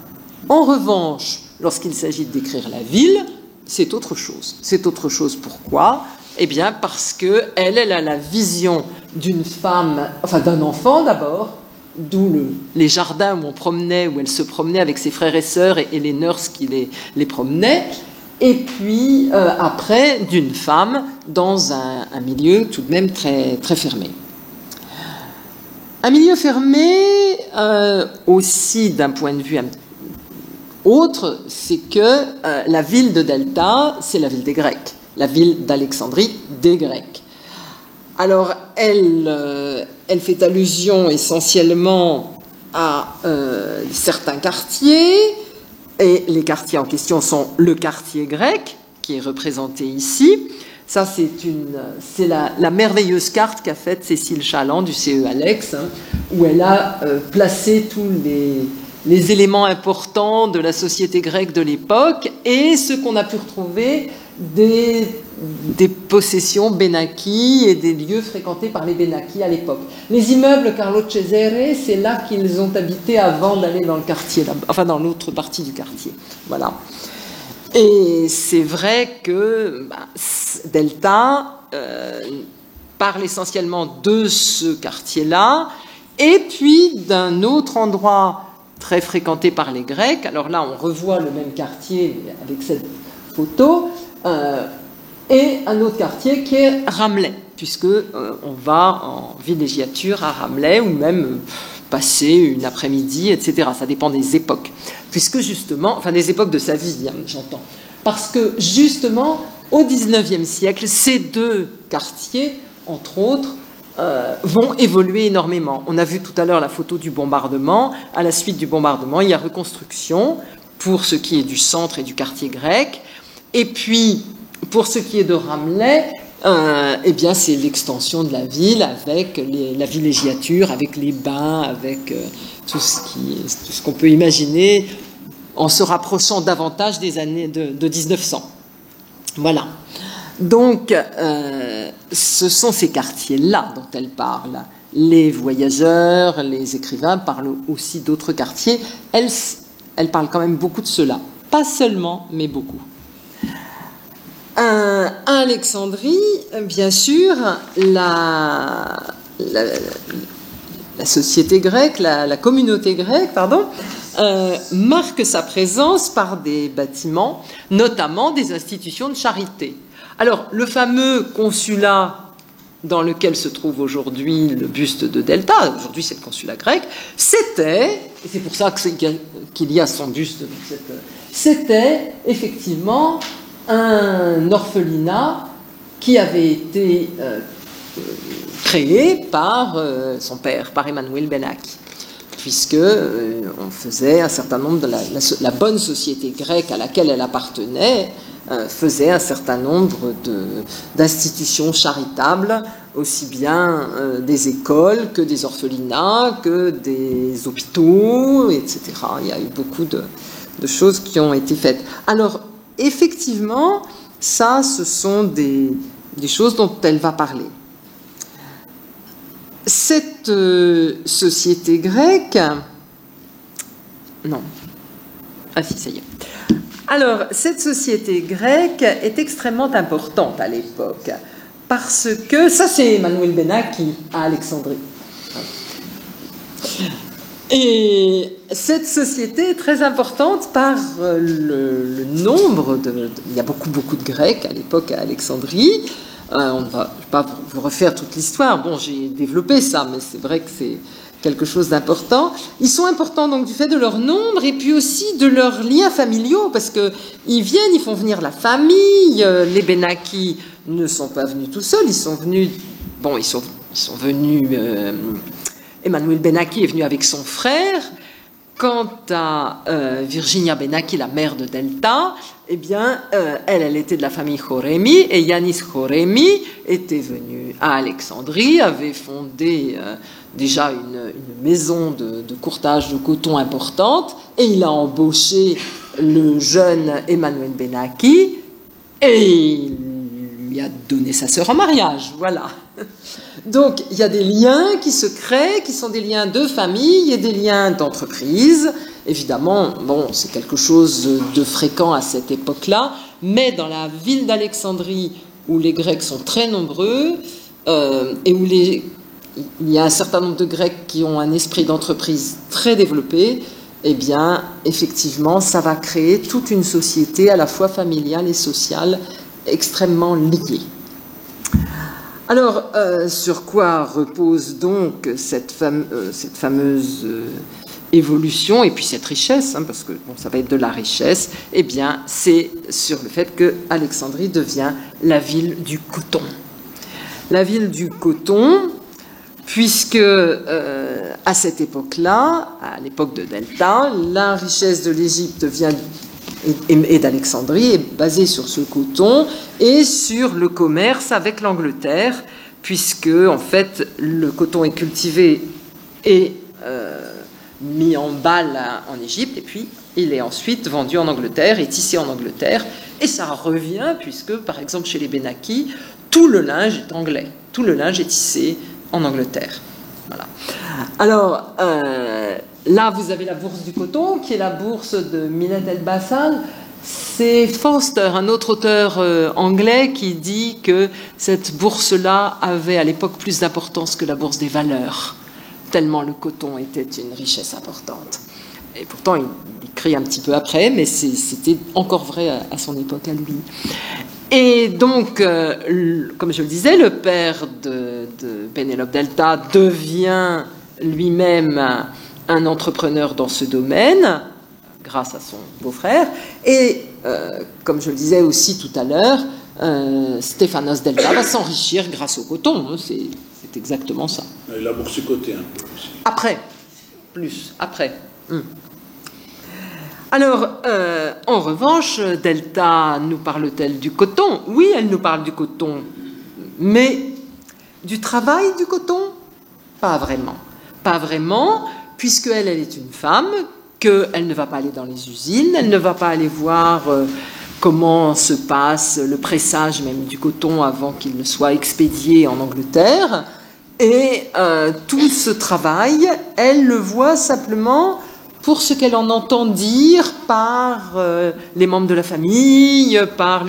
En revanche, lorsqu'il s'agit de décrire la ville, c'est autre chose. C'est autre chose. Pourquoi ? Eh bien, parce qu'elle a la vision d'une femme, enfin d'un enfant d'abord, d'où les jardins où on promenait, où elle se promenait avec ses frères et sœurs et les nurses qui les promenaient, et puis après d'une femme dans un milieu tout de même très, très fermé. Un milieu fermé aussi d'un point de vue autre, c'est que la ville de Delta, c'est la ville des Grecs, la ville d'Alexandrie des Grecs. Alors, elle fait allusion essentiellement à certains quartiers, et les quartiers en question sont le quartier grec, qui est représenté ici. Ça, c'est la merveilleuse carte qu'a faite Cécile Chaland du CE Alex, hein, où elle a placé tous les éléments importants de la société grecque de l'époque et ce qu'on a pu retrouver des possessions Benaki et des lieux fréquentés par les Benaki à l'époque. Les immeubles Carlo Cesare, c'est là qu'ils ont habité avant d'aller dans le quartier, enfin dans l'autre partie du quartier. Voilà. Et c'est vrai que Delta parle essentiellement de ce quartier-là et puis d'un autre endroit très fréquenté par les Grecs. Alors là, on revoit le même quartier avec cette photo. Et un autre quartier qui est Ramleh, puisque on va en villégiature à Ramleh ou même passer une après-midi, etc. Ça dépend des époques, puisque justement, enfin des époques de sa vie, hein, j'entends, parce que justement au XIXe siècle, ces deux quartiers, entre autres, vont évoluer énormément. On a vu tout à l'heure la photo du bombardement. À la suite du bombardement, il y a reconstruction pour ce qui est du centre et du quartier grec. Et puis, pour ce qui est de Ramleh, eh bien, c'est l'extension de la ville avec la villégiature, avec les bains, avec tout ce qu'on peut imaginer en se rapprochant davantage des années de 1900. Voilà. Donc, ce sont ces quartiers-là dont elle parle. Les voyageurs, les écrivains parlent aussi d'autres quartiers. Elle parle quand même beaucoup de cela. Pas seulement, mais beaucoup. À Alexandrie, bien sûr, la société grecque, la communauté grecque, pardon, marque sa présence par des bâtiments, notamment des institutions de charité. Alors, le fameux consulat dans lequel se trouve aujourd'hui le buste de Delta, aujourd'hui c'est le consulat grec, c'était, et c'est pour ça qu'il y a son buste, c'était effectivement un orphelinat qui avait été créé par son père, par Emmanuel Benaki, puisque on faisait un certain nombre de la bonne société grecque à laquelle elle appartenait faisait un certain nombre d'institutions charitables, aussi bien des écoles que des orphelinats, que des hôpitaux, etc. Il y a eu beaucoup de choses qui ont été faites. Alors, effectivement, ça, ce sont des choses dont elle va parler. Cette société grecque... Non. Ah si, ça y est. Alors, cette société grecque est extrêmement importante à l'époque, parce que... Ça, c'est Emmanuel Benaki à Alexandrie. Et cette société est très importante par le nombre il y a beaucoup de Grecs à l'époque à Alexandrie. On ne va pas vous refaire toute l'histoire. Bon, j'ai développé ça, mais c'est vrai que c'est quelque chose d'important. Ils sont importants donc du fait de leur nombre et puis aussi de leurs liens familiaux, parce qu'ils viennent, ils font venir la famille. Les Benaki ne sont pas venus tout seuls, ils sont venus... Bon, ils sont venus... Emmanuel Benaki est venu avec son frère. Quant à Virginia Benaki, la mère de Delta, eh bien, elle était de la famille Khoremi, et Yanis Khoremi était venu à Alexandrie, avait fondé déjà une maison de courtage de coton importante, et il a embauché le jeune Emmanuel Benaki, et il lui a donné sa sœur en mariage, voilà. Donc, il y a des liens qui se créent, qui sont des liens de famille et des liens d'entreprise. Évidemment, bon, c'est quelque chose de fréquent à cette époque-là, mais dans la ville d'Alexandrie, où les Grecs sont très nombreux, et où il y a un certain nombre de Grecs qui ont un esprit d'entreprise très développé, eh bien, effectivement, ça va créer toute une société à la fois familiale et sociale extrêmement liée. Alors, sur quoi repose donc cette fameuse évolution et puis cette richesse, hein, parce que bon, ça va être de la richesse, eh bien, c'est sur le fait que Alexandrie devient la ville du coton. La ville du coton, puisque à cette époque-là, à l'époque de Delta, la richesse de l'Égypte vient et d'Alexandrie est basée sur ce coton et sur le commerce avec l'Angleterre, puisque en fait le coton est cultivé et mis en balle en Égypte, et puis il est ensuite vendu en Angleterre et tissé en Angleterre, et ça revient puisque par exemple chez les Benaki, tout le linge est anglais, tout le linge est tissé en Angleterre. Voilà. Alors là, vous avez la bourse du coton, qui est la bourse de Minette El-Bassal. C'est Forster, un autre auteur anglais, qui dit que cette bourse-là avait à l'époque plus d'importance que la bourse des valeurs, tellement le coton était une richesse importante. Et pourtant, il écrit un petit peu après, mais c'était encore vrai à son époque à lui. Et donc, comme je le disais, le père de Pénélope Delta devient lui-même un entrepreneur dans ce domaine, grâce à son beau-frère. Et, comme je le disais aussi tout à l'heure, Stéphanos Delta va s'enrichir grâce au coton. Hein, c'est exactement ça. Il a boursicoté un peu aussi. Après. Alors, en revanche, Delta nous parle-t-elle du coton? Oui, elle nous parle du coton, mais du travail du coton? Pas vraiment. Pas vraiment, puisqu'elle est une femme, qu'elle ne va pas aller dans les usines, elle ne va pas aller voir comment se passe le pressage même du coton avant qu'il ne soit expédié en Angleterre. Et tout ce travail, elle le voit simplement pour ce qu'elle en entend dire par les membres de la famille, par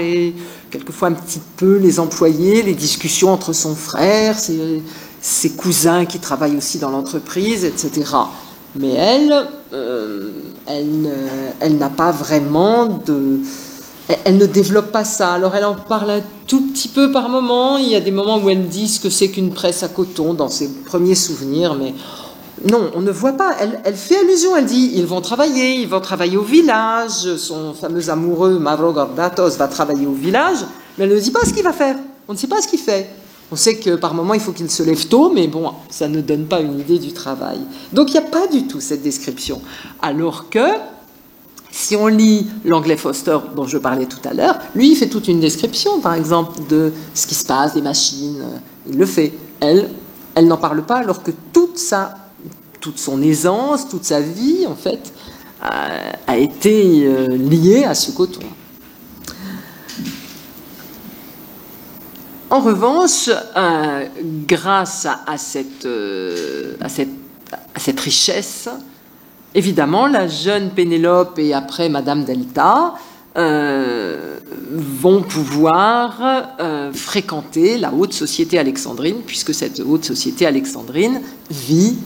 quelquefois un petit peu les employés, les discussions entre son frère, ses cousins qui travaillent aussi dans l'entreprise, etc. Mais elle n'a pas vraiment elle ne développe pas ça. Alors elle en parle un tout petit peu par moment. Il y a des moments où elle dit ce que c'est qu'une presse à coton dans ses premiers souvenirs, mais non, on ne voit pas. Elle fait allusion, elle dit ils vont travailler au village. Son fameux amoureux Mavrogordatos va travailler au village, mais elle ne dit pas ce qu'il va faire. On ne sait pas ce qu'il fait. On sait que par moment il faut qu'il se lève tôt, mais bon, ça ne donne pas une idée du travail. Donc il n'y a pas du tout cette description. Alors que si on lit l'anglais Foster dont je parlais tout à l'heure, lui il fait toute une description, par exemple, de ce qui se passe, des machines. Il le fait. Elle n'en parle pas, alors que toute son aisance, toute sa vie, en fait, a été liée à ce coton. En revanche, grâce à cette richesse, évidemment, la jeune Pénélope et après Madame Delta vont pouvoir fréquenter la haute société alexandrine, puisque cette haute société alexandrine vit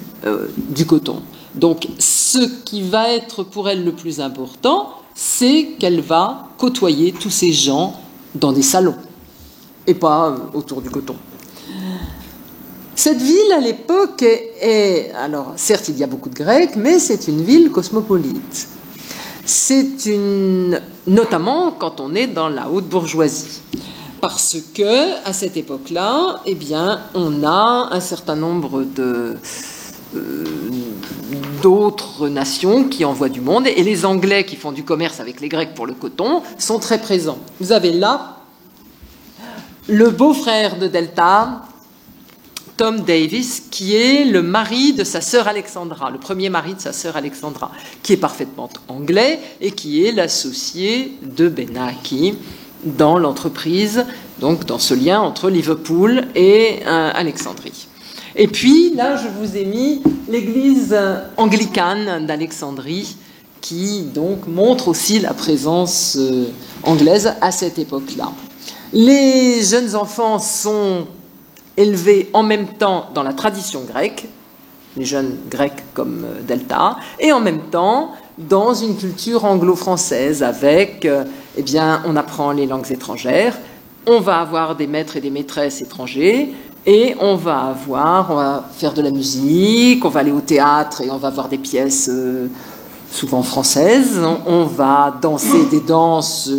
du coton. Donc, ce qui va être pour elle le plus important, c'est qu'elle va côtoyer tous ces gens dans des salons, et pas autour du coton. Cette ville, à l'époque, alors, certes, il y a beaucoup de Grecs, mais c'est une ville cosmopolite. Notamment quand on est dans la haute bourgeoisie. Parce que, à cette époque-là, eh bien, on a un certain nombre d'autres nations qui envoient du monde, et les Anglais qui font du commerce avec les Grecs pour le coton sont très présents. Vous avez là le beau-frère de Delta, Tom Davis, qui est le mari de sa sœur Alexandra, le premier mari de sa sœur Alexandra, qui est parfaitement anglais et qui est l'associé de Benaki dans l'entreprise, donc dans ce lien entre Liverpool et Alexandrie. Et puis, là, je vous ai mis l'église anglicane d'Alexandrie, qui donc montre aussi la présence anglaise à cette époque-là. Les jeunes enfants sont élevés en même temps dans la tradition grecque, les jeunes grecs comme Delta, et en même temps dans une culture anglo-française avec, eh bien, on apprend les langues étrangères, on va avoir des maîtres et des maîtresses étrangers, et on va faire de la musique, on va aller au théâtre et on va voir des pièces souvent françaises, on va danser des danses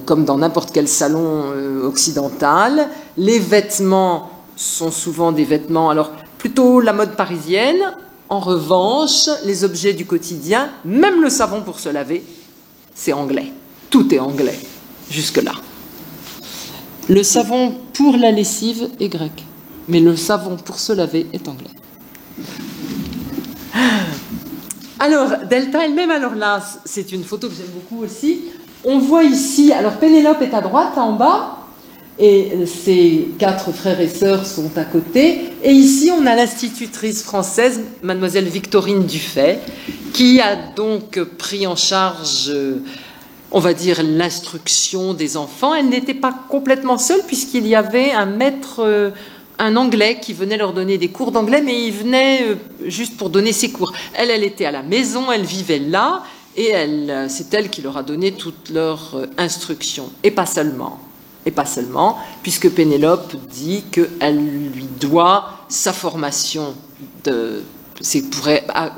comme dans n'importe quel salon occidental. Les vêtements sont souvent des vêtements, alors plutôt la mode parisienne. En revanche, les objets du quotidien, même le savon pour se laver, c'est anglais. Tout est anglais, jusque-là. Le savon pour la lessive est grec, mais le savon pour se laver est anglais. Alors, Delta elle-même, alors là, c'est une photo que j'aime beaucoup aussi. On voit ici, alors Pénélope est à droite, là en bas, et ses 4 frères et sœurs sont à côté. Et ici, on a l'institutrice française, mademoiselle Victorine Dufay, qui a donc pris en charge, on va dire, l'instruction des enfants. Elle n'était pas complètement seule, puisqu'il y avait un maître, un anglais, qui venait leur donner des cours d'anglais, mais il venait juste pour donner ses cours. Elle était à la maison, elle vivait là, et c'est elle qui leur a donné toute leur instruction, et pas seulement. Et pas seulement, puisque Pénélope dit qu'elle lui doit sa formation. C'est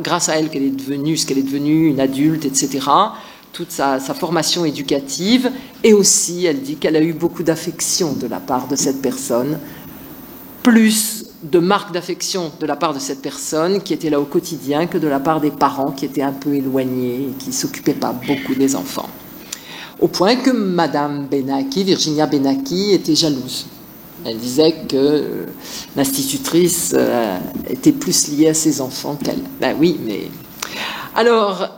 grâce à elle qu'elle est devenue ce qu'elle est devenue, une adulte, etc. Toute sa formation éducative. Et aussi, elle dit qu'elle a eu beaucoup d'affection de la part de cette personne, plus de marques d'affection de la part de cette personne qui était là au quotidien que de la part des parents qui étaient un peu éloignés et qui ne s'occupaient pas beaucoup des enfants. Au point que Madame Benaki, Virginia Benaki, était jalouse. Elle disait que l'institutrice était plus liée à ses enfants qu'elle. Ben oui, mais... Alors,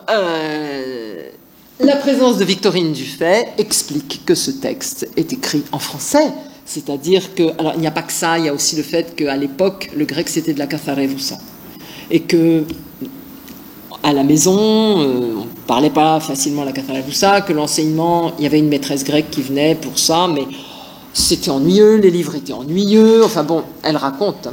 la présence de Victorine Dufay explique que ce texte est écrit en français. C'est-à-dire que... Alors, il n'y a pas que ça, il y a aussi le fait qu'à l'époque, le grec, c'était de la katharevousa. Et que... à la maison, on ne parlait pas facilement la katharevousa, que l'enseignement, il y avait une maîtresse grecque qui venait pour ça, mais c'était ennuyeux, les livres étaient ennuyeux, enfin bon, elle raconte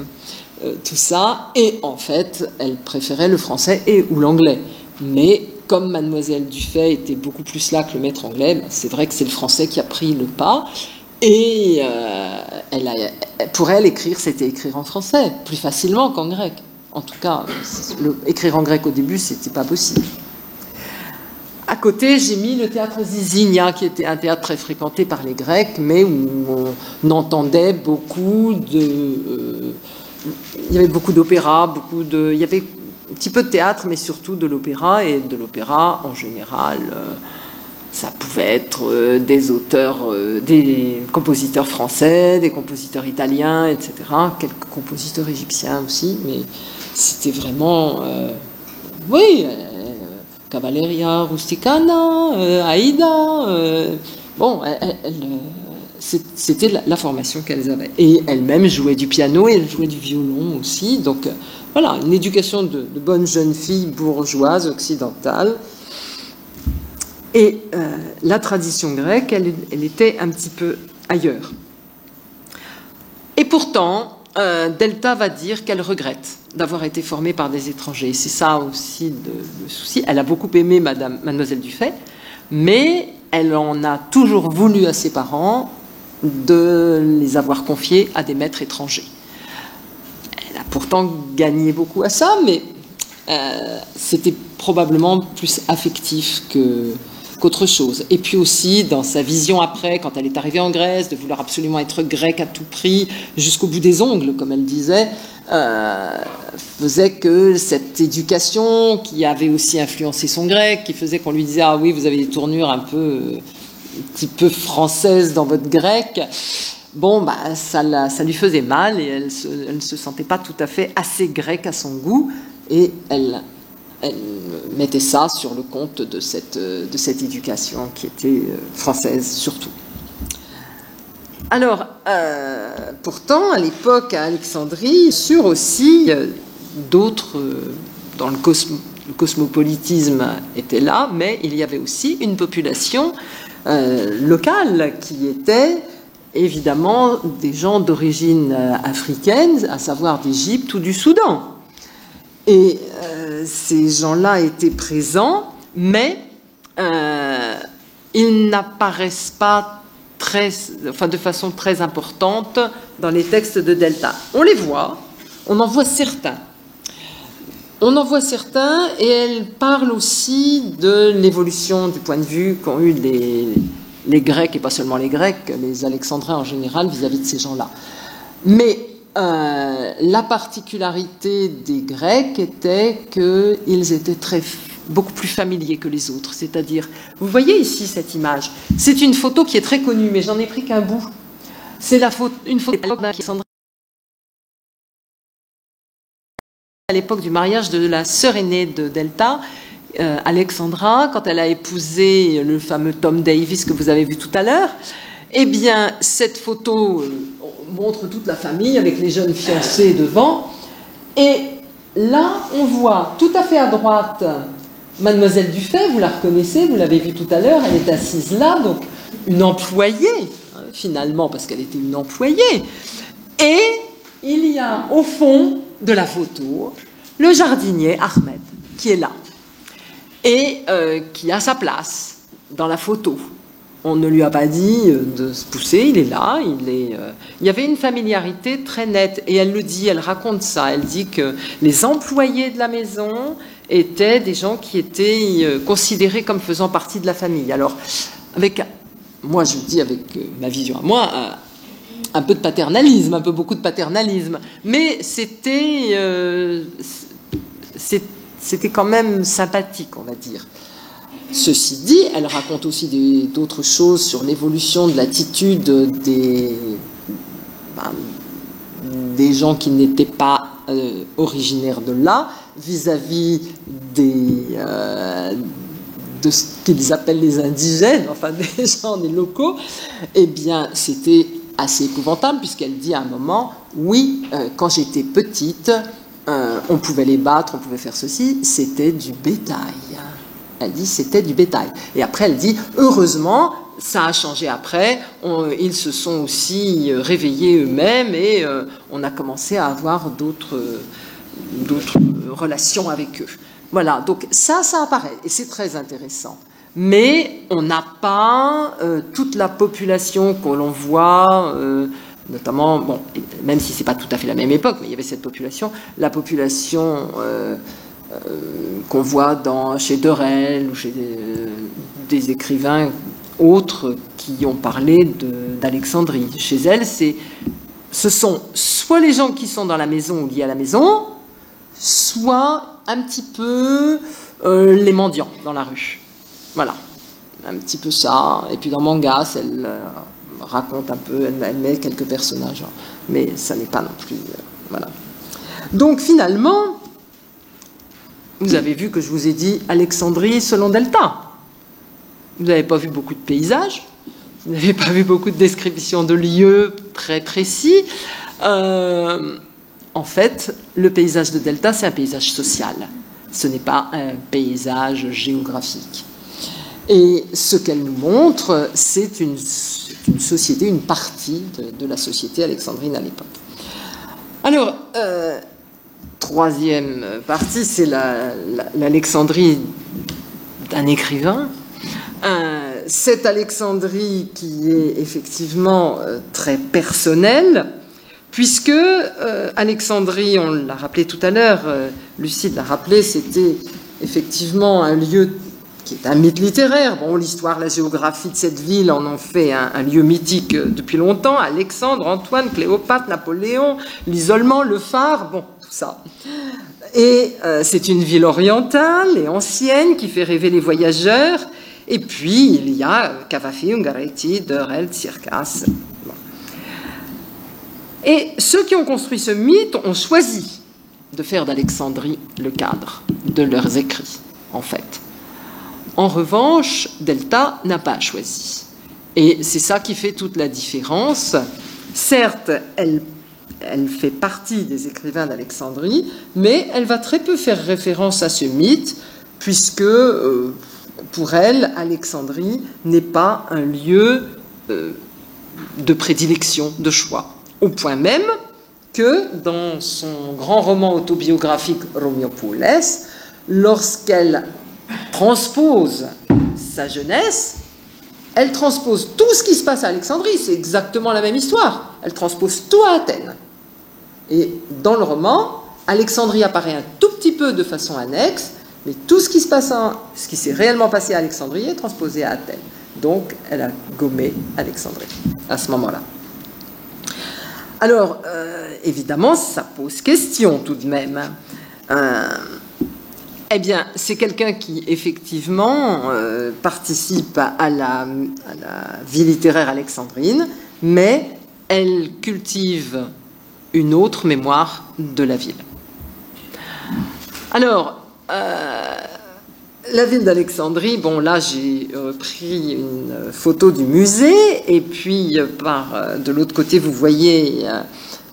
tout ça, et en fait, elle préférait le français ou l'anglais. Mais comme Mademoiselle Dufay était beaucoup plus là que le maître anglais, ben, c'est vrai que c'est le français qui a pris le pas, et pour elle, écrire, c'était écrire en français, plus facilement qu'en grec. En tout cas, écrire en grec au début, c'était pas possible. À côté, j'ai mis le théâtre Zizinia, qui était un théâtre très fréquenté par les Grecs, mais où on entendait beaucoup de... il y avait beaucoup d'opéra, il y avait un petit peu de théâtre, mais surtout de l'opéra, et de l'opéra, en général, ça pouvait être des auteurs, des compositeurs français, des compositeurs italiens, etc., quelques compositeurs égyptiens aussi, mais c'était vraiment... Cavalleria Rusticana, Aïda, bon, c'était la formation qu'elles avaient. Et elle-même jouait du piano et elle jouait du violon aussi. Donc voilà, une éducation de bonnes jeunes filles bourgeoises occidentales. Et la tradition grecque, elle était un petit peu ailleurs. Et pourtant, Delta va dire qu'elle regrette d'avoir été formée par des étrangers. C'est ça aussi le souci. Elle a beaucoup aimé Mademoiselle Dufay, mais elle en a toujours voulu à ses parents de les avoir confiés à des maîtres étrangers. Elle a pourtant gagné beaucoup à ça, mais c'était probablement plus affectif qu'autre chose. Et puis aussi, dans sa vision après, quand elle est arrivée en Grèce, de vouloir absolument être grecque à tout prix, jusqu'au bout des ongles, comme elle disait, faisait que cette éducation qui avait aussi influencé son grec, qui faisait qu'on lui disait « Ah oui, vous avez des tournures un petit peu françaises dans votre grec », bon, bah, ça lui faisait mal et elle ne se sentait pas tout à fait assez grecque à son goût, et elle mettait ça sur le compte de cette éducation qui était française surtout. Alors, pourtant, à l'époque, à Alexandrie, sur aussi d'autres, dans le cosmopolitisme était là, mais il y avait aussi une population locale qui était évidemment des gens d'origine africaine, à savoir d'Égypte ou du Soudan. Et ces gens-là étaient présents, mais ils n'apparaissent pas de façon très importante dans les textes de Delta. On les voit, on en voit certains. On en voit certains, et elle parle aussi de l'évolution du point de vue qu'ont eu les Grecs, et pas seulement les Grecs, les Alexandrins en général, vis-à-vis de ces gens-là. Mais la particularité des Grecs était qu'ils étaient beaucoup plus familiers que les autres. C'est-à-dire, vous voyez ici cette image, c'est une photo qui est très connue, mais j'en ai pris qu'un bout. C'est une photo d'Alexandrie à l'époque du mariage de la sœur aînée de Delta, Alexandra, quand elle a épousé le fameux Tom Davis que vous avez vu tout à l'heure. Eh bien, cette photo montre toute la famille avec les jeunes fiancés devant. Et là, on voit tout à fait à droite Mademoiselle Dufay, vous la reconnaissez, vous l'avez vue tout à l'heure, elle est assise là, donc une employée, finalement, parce qu'elle était une employée. Et il y a au fond de la photo le jardinier Ahmed, qui est là, et qui a sa place dans la photo. On ne lui a pas dit de se pousser, il est là, il y avait une familiarité très nette, et elle le dit, elle raconte ça, elle dit que les employés de la maison étaient des gens qui étaient considérés comme faisant partie de la famille. Alors, moi je dis avec ma vision à moi, un peu de paternalisme, un peu beaucoup de paternalisme, mais c'était quand même sympathique, on va dire. Ceci dit, elle raconte aussi d'autres choses sur l'évolution de l'attitude des gens qui n'étaient pas originaires de là, vis-à-vis de ce qu'ils appellent les indigènes, enfin des gens, des locaux. Eh bien, c'était assez épouvantable, puisqu'elle dit à un moment, oui, quand j'étais petite, on pouvait les battre, on pouvait faire ceci, c'était du bétail. Elle dit c'était du bétail. Et après, elle dit heureusement, ça a changé après. Ils se sont aussi réveillés eux-mêmes et on a commencé à avoir d'autres relations avec eux. Voilà, donc ça apparaît et c'est très intéressant. Mais on n'a pas toute la population que l'on voit, notamment, bon, même si c'est pas tout à fait la même époque, mais il y avait cette population, la population qu'on voit chez Derel ou chez des écrivains autres qui ont parlé d'Alexandrie. Chez elle, ce sont soit les gens qui sont dans la maison ou liés à la maison, soit un petit peu les mendiants dans la rue. Voilà, un petit peu ça. Et puis dans Mangas, elle raconte un peu, elle met quelques personnages, mais ça n'est pas non plus... voilà. Donc finalement... Vous avez vu que je vous ai dit Alexandrie selon Delta. Vous n'avez pas vu beaucoup de paysages, vous n'avez pas vu beaucoup de descriptions de lieux très précis. En fait, le paysage de Delta, c'est un paysage social. Ce n'est pas un paysage géographique. Et ce qu'elle nous montre, c'est une société, une partie de la société alexandrine à l'époque. Alors, troisième partie, c'est l'Alexandrie d'un écrivain. Cette Alexandrie qui est effectivement très personnelle, puisque Alexandrie, on l'a rappelé tout à l'heure, Lucide l'a rappelé, c'était effectivement un lieu qui est un mythe littéraire. Bon, l'histoire, la géographie de cette ville en ont fait un lieu mythique depuis longtemps. Alexandre, Antoine, Cléopâtre, Napoléon, l'isolement, le phare, bon, tout ça. Et c'est une ville orientale et ancienne qui fait rêver les voyageurs. Et puis, il y a Cavafi, Ungaretti, Dörrelt, Circas. Bon. Et ceux qui ont construit ce mythe ont choisi de faire d'Alexandrie le cadre de leurs écrits, en fait. En revanche, Delta n'a pas choisi. Et c'est ça qui fait toute la différence. Certes, elle fait partie des écrivains d'Alexandrie, mais elle va très peu faire référence à ce mythe, puisque pour elle, Alexandrie n'est pas un lieu de prédilection, de choix. Au point même que dans son grand roman autobiographique Romiopoules, lorsqu'elle transpose sa jeunesse, elle transpose tout ce qui se passe à Alexandrie. C'est exactement la même histoire. Elle transpose tout à Athènes. Et dans le roman, Alexandrie apparaît un tout petit peu de façon annexe, mais tout ce qui s'est réellement passé à Alexandrie est transposé à Athènes. Donc, elle a gommé Alexandrie à ce moment-là. Alors, évidemment, ça pose question tout de même. Eh bien, c'est quelqu'un qui, effectivement, participe à la vie littéraire alexandrine, mais elle cultive une autre mémoire de la ville. Alors, la ville d'Alexandrie, bon, là, j'ai pris une photo du musée, et puis, de l'autre côté, vous voyez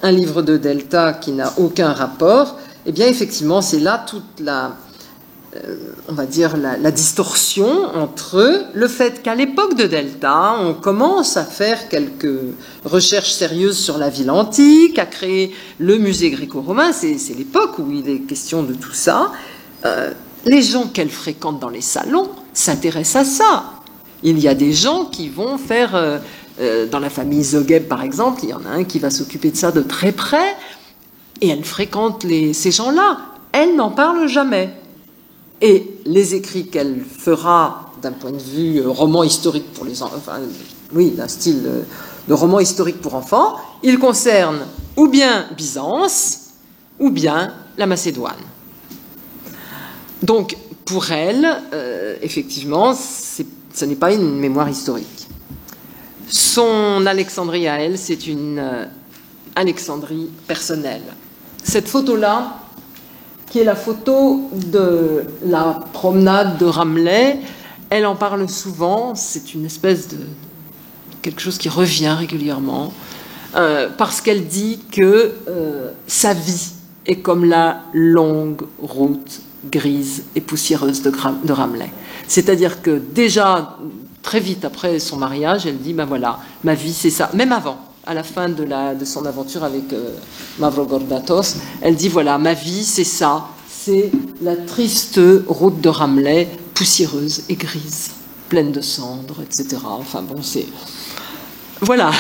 un livre de Delta qui n'a aucun rapport. Eh bien, effectivement, c'est là toute on va dire, la distorsion entre le fait qu'à l'époque de Delta, on commence à faire quelques recherches sérieuses sur la ville antique, à créer le musée gréco-romain, c'est l'époque où il est question de tout ça. Les gens qu'elle fréquente dans les salons s'intéressent à ça. Il y a des gens qui vont faire, dans la famille Zogheb par exemple, il y en a un qui va s'occuper de ça de très près, et elle fréquente ces gens-là. Elle n'en parle jamais. Et les écrits qu'elle fera d'un point de vue roman historique pour les enfants, enfin, oui, d'un style de roman historique pour enfants, ils concernent ou bien Byzance ou bien la Macédoine. Donc, pour elle, effectivement, ce n'est pas une mémoire historique. Son Alexandrie à elle, c'est une Alexandrie personnelle. Cette photo-là, qui est la photo de la promenade de Rabelais, elle en parle souvent, c'est une espèce de quelque chose qui revient régulièrement, parce qu'elle dit que sa vie est comme la longue route grise et poussiéreuse de Rabelais. C'est-à-dire que déjà, très vite après son mariage, elle dit, ben voilà, ma vie c'est ça, même avant. À la fin de son aventure avec Mavrocordatos, elle dit, voilà, ma vie, c'est ça, c'est la triste route de Rabelais, poussiéreuse et grise, pleine de cendres, etc. Enfin bon, c'est... Voilà,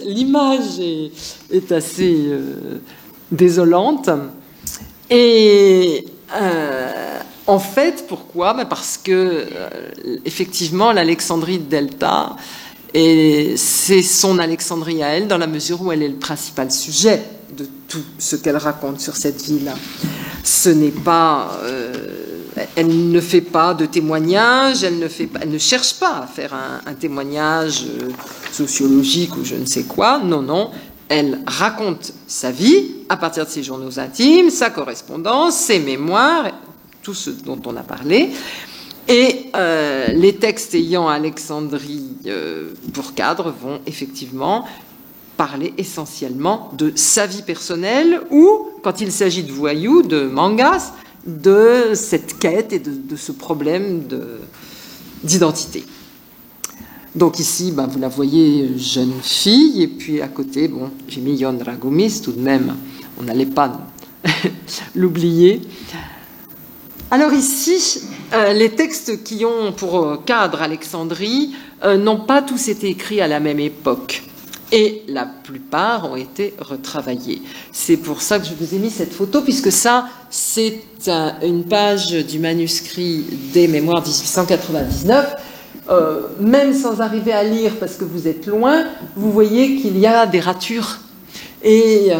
l'image est assez désolante. Et en fait, pourquoi ? Ben parce que, effectivement, l'Alexandrie de Delta... Et c'est son Alexandrie à elle, dans la mesure où elle est le principal sujet de tout ce qu'elle raconte sur cette ville. Ce n'est pas... elle ne fait pas de témoignage, elle ne cherche pas à faire un témoignage sociologique ou je ne sais quoi. Non, non. Elle raconte sa vie à partir de ses journaux intimes, sa correspondance, ses mémoires, tout ce dont on a parlé. Et les textes ayant Alexandrie pour cadre vont effectivement parler essentiellement de sa vie personnelle ou, quand il s'agit de voyous, de mangas, de cette quête et de ce problème d'identité. Donc ici, ben, vous la voyez jeune fille, et puis à côté, bon, j'ai mis Ion Dragomis, tout de même, on n'allait pas l'oublier. Alors ici, les textes qui ont pour cadre Alexandrie n'ont pas tous été écrits à la même époque. Et la plupart ont été retravaillés. C'est pour ça que je vous ai mis cette photo, puisque ça, c'est une page du manuscrit des Mémoires 1899. Même sans arriver à lire, parce que vous êtes loin, vous voyez qu'il y a des ratures. Et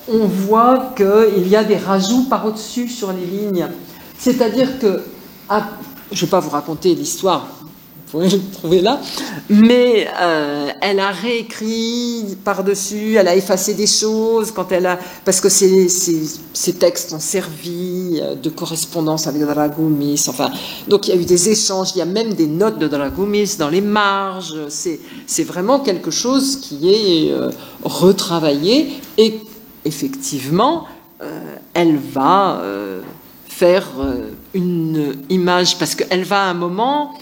on voit qu'il y a des rajouts par au-dessus sur les lignes. C'est-à-dire que, je ne vais pas vous raconter l'histoire, vous pouvez le trouver là, mais elle a réécrit par-dessus, elle a effacé des choses quand elle a, parce que ces textes ont servi de correspondance avec Dragomis. Enfin, donc il y a eu des échanges, il y a même des notes de Dragomis dans les marges. C'est vraiment quelque chose qui est retravaillé et effectivement, elle va faire une image, parce qu'elle va à un moment.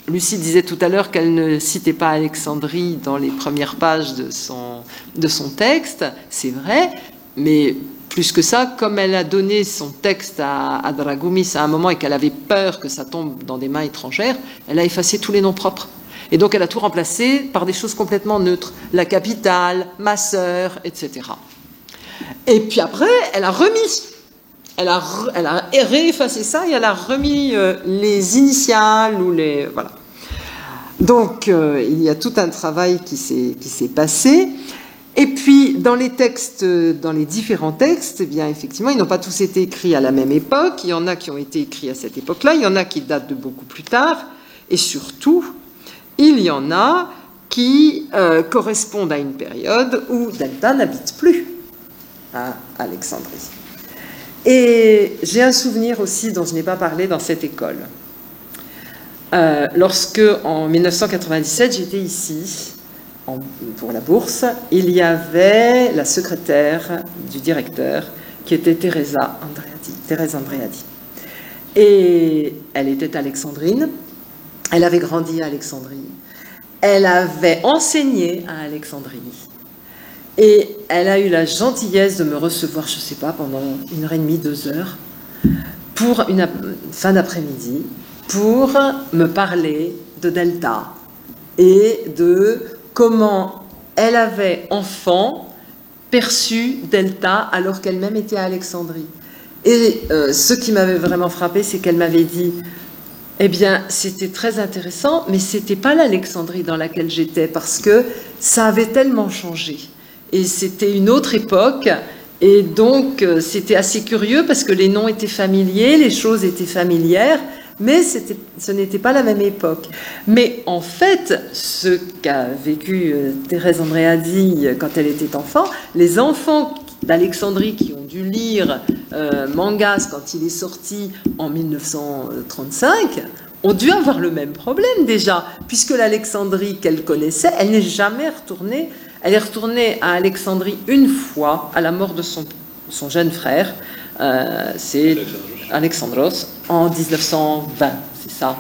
Lucie disait tout à l'heure qu'elle ne citait pas Alexandrie dans les premières pages de son texte, c'est vrai, mais plus que ça, comme elle a donné son texte à Dragomis à un moment et qu'elle avait peur que ça tombe dans des mains étrangères, elle a effacé tous les noms propres. Et donc elle a tout remplacé par des choses complètement neutres, la capitale, ma sœur, etc. Et puis après, elle a remis. Elle a réeffacé ça et elle a remis les initiales ou les... Voilà. Donc, il y a tout un travail qui s'est passé. Et puis, dans les textes, dans les différents textes, eh bien, effectivement, ils n'ont pas tous été écrits à la même époque. Il y en a qui ont été écrits à cette époque-là. Il y en a qui datent de beaucoup plus tard. Et surtout, il y en a qui correspondent à une période où Delta n'habite plus à Alexandrie. Et j'ai un souvenir aussi dont je n'ai pas parlé dans cette école. Lorsque, en 1997, j'étais ici pour la bourse, il y avait la secrétaire du directeur qui était Thérèse Andréadi. Et elle était alexandrine, elle avait grandi à Alexandrie, elle avait enseigné à Alexandrie. Et elle a eu la gentillesse de me recevoir, je ne sais pas, pendant 1h30, 2 heures, pour une fin d'après-midi, pour me parler de Delta et de comment elle avait, enfant, perçu Delta alors qu'elle-même était à Alexandrie. Et ce qui m'avait vraiment frappé, c'est qu'elle m'avait dit « Eh bien, c'était très intéressant, mais ce n'était pas l'Alexandrie dans laquelle j'étais, parce que ça avait tellement changé. » Et c'était une autre époque, et donc c'était assez curieux parce que les noms étaient familiers, les choses étaient familières, mais ce n'était pas la même époque. Mais en fait, ce qu'a vécu Thérèse Andréadi quand elle était enfant, les enfants d'Alexandrie qui ont dû lire Mangas quand il est sorti en 1935, ont dû avoir le même problème déjà, puisque l'Alexandrie qu'elle connaissait, elle n'est jamais retournée. Elle est retournée à Alexandrie une fois, à la mort de son jeune frère, c'est Alexandros, en 1920, c'est ça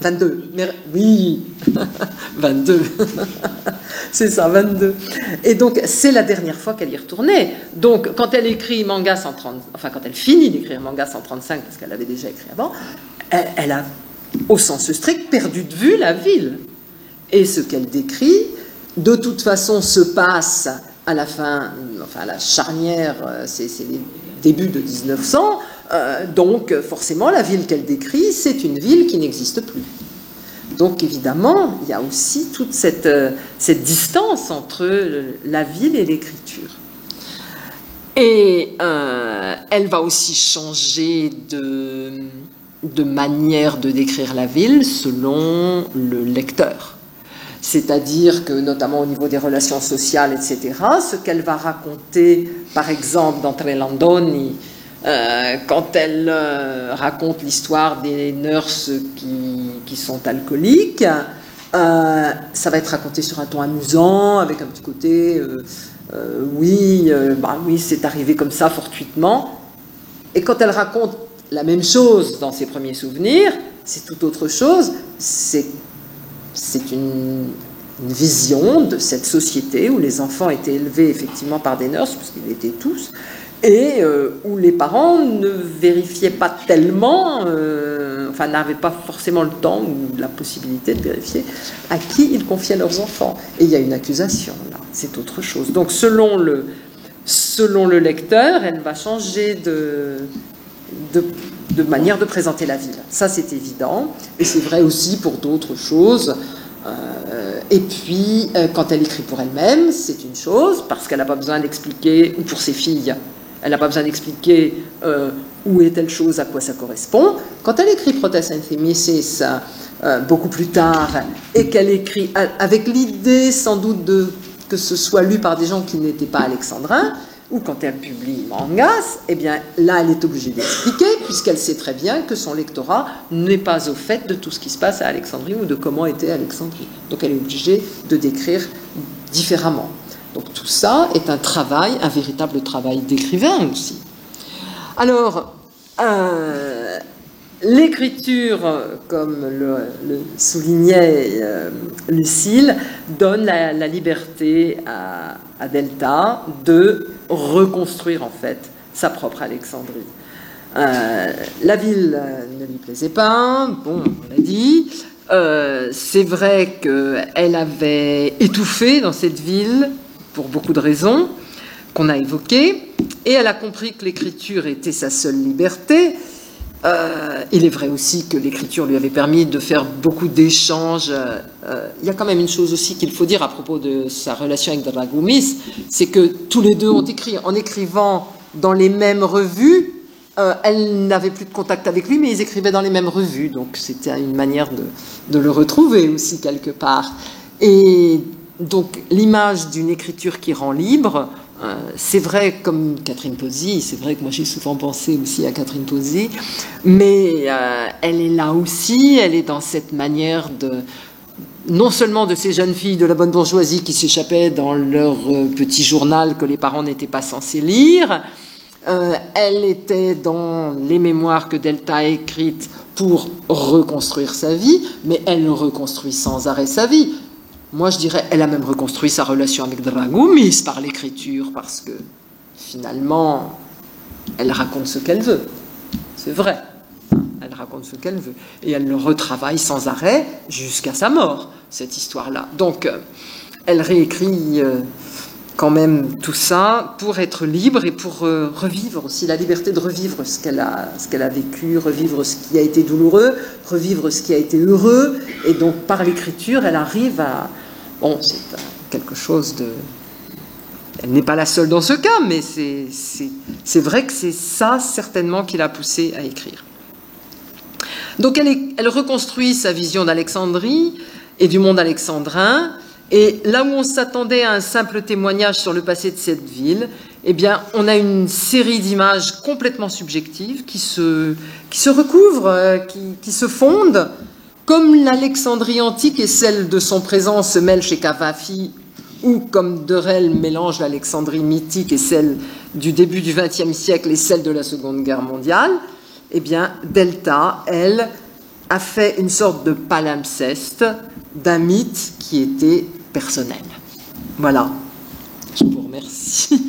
22. Oui, 22. C'est ça, 22. Et donc, c'est la dernière fois qu'elle y est retournée. Donc, quand elle écrit Mangas en 30, enfin, quand elle finit d'écrire Mangas en 35, parce qu'elle avait déjà écrit avant, elle a, au sens strict, perdu de vue la ville. Et ce qu'elle décrit, de toute façon, se passe à la fin, enfin à la charnière, c'est les débuts de 1900, donc forcément la ville qu'elle décrit, c'est une ville qui n'existe plus. Donc évidemment, il y a aussi toute cette distance entre la ville et l'écriture. Et elle va aussi changer de manière de décrire la ville selon le lecteur. C'est-à-dire que, notamment au niveau des relations sociales, etc., ce qu'elle va raconter, par exemple, dans Trelandoni, quand elle raconte l'histoire des nurses qui sont alcooliques, ça va être raconté sur un ton amusant, avec un petit côté oui, c'est arrivé comme ça, fortuitement. Et quand elle raconte la même chose dans ses premiers souvenirs, c'est tout autre chose, c'est une vision de cette société où les enfants étaient élevés effectivement par des nurses, parce qu'ils l'étaient tous, et où les parents ne vérifiaient pas tellement, enfin n'avaient pas forcément le temps ou la possibilité de vérifier à qui ils confiaient leurs enfants. Et il y a une accusation, là, c'est autre chose. Donc selon le lecteur, elle va changer de manière de présenter la ville. Ça, c'est évident. Et c'est vrai aussi pour d'autres choses. Et puis, quand elle écrit pour elle-même, c'est une chose, parce qu'elle n'a pas besoin d'expliquer, ou pour ses filles, elle n'a pas besoin d'expliquer où est telle chose, à quoi ça correspond. Quand elle écrit Protest Anthemesis beaucoup plus tard, et qu'elle écrit avec l'idée sans doute que ce soit lu par des gens qui n'étaient pas alexandrins, ou quand elle publie Mangas, eh bien là elle est obligée d'expliquer, puisqu'elle sait très bien que son lectorat n'est pas au fait de tout ce qui se passe à Alexandrie ou de comment était Alexandrie. Donc elle est obligée de décrire différemment. Donc tout ça est un travail, un véritable travail d'écrivain aussi. Alors, l'écriture, comme le soulignait Lucile, donne la liberté à Delta de reconstruire en fait sa propre Alexandrie. La ville ne lui plaisait pas, bon, on l'a dit. C'est vrai qu'elle avait étouffé dans cette ville pour beaucoup de raisons qu'on a évoquées, et elle a compris que l'écriture était sa seule liberté. Il est vrai aussi que l'écriture lui avait permis de faire beaucoup d'échanges. Il y a quand même une chose aussi qu'il faut dire à propos de sa relation avec Dragomis, c'est que tous les deux ont écrit. En écrivant dans les mêmes revues, elle n'avait plus de contact avec lui, mais ils écrivaient dans les mêmes revues. Donc c'était une manière de le retrouver aussi quelque part. Et donc l'image d'une écriture qui rend libre, c'est vrai, comme Catherine Posey, c'est vrai que moi j'ai souvent pensé aussi à Catherine Posey, mais elle est là aussi, elle est dans cette manière non seulement de ces jeunes filles de la bonne bourgeoisie qui s'échappaient dans leur petit journal que les parents n'étaient pas censés lire, elle était dans les mémoires que Delta a écrites pour reconstruire sa vie, mais elle reconstruit sans arrêt sa vie. Moi, je dirais, elle a même reconstruit sa relation avec Dragomis par l'écriture, parce que, finalement, elle raconte ce qu'elle veut. C'est vrai. Elle raconte ce qu'elle veut. Et elle le retravaille sans arrêt jusqu'à sa mort, cette histoire-là. Donc, elle réécrit quand même tout ça pour être libre et pour revivre aussi, la liberté de revivre ce qu'elle a vécu, revivre ce qui a été douloureux, revivre ce qui a été heureux. Et donc, par l'écriture, elle arrive à... Bon, c'est quelque chose de... Elle n'est pas la seule dans ce cas, mais c'est vrai que c'est ça, certainement, qui l'a poussée à écrire. Donc, elle reconstruit sa vision d'Alexandrie et du monde alexandrin. Et là où on s'attendait à un simple témoignage sur le passé de cette ville, eh bien, on a une série d'images complètement subjectives qui se recouvrent, qui se fondent, comme l'Alexandrie antique et celle de son présent se mêlent chez Cavafy, ou comme Derel mélange l'Alexandrie mythique et celle du début du XXe siècle et celle de la Seconde Guerre mondiale, eh bien, Delta, elle, a fait une sorte de palimpseste d'un mythe qui était personnel. Voilà. Je vous remercie.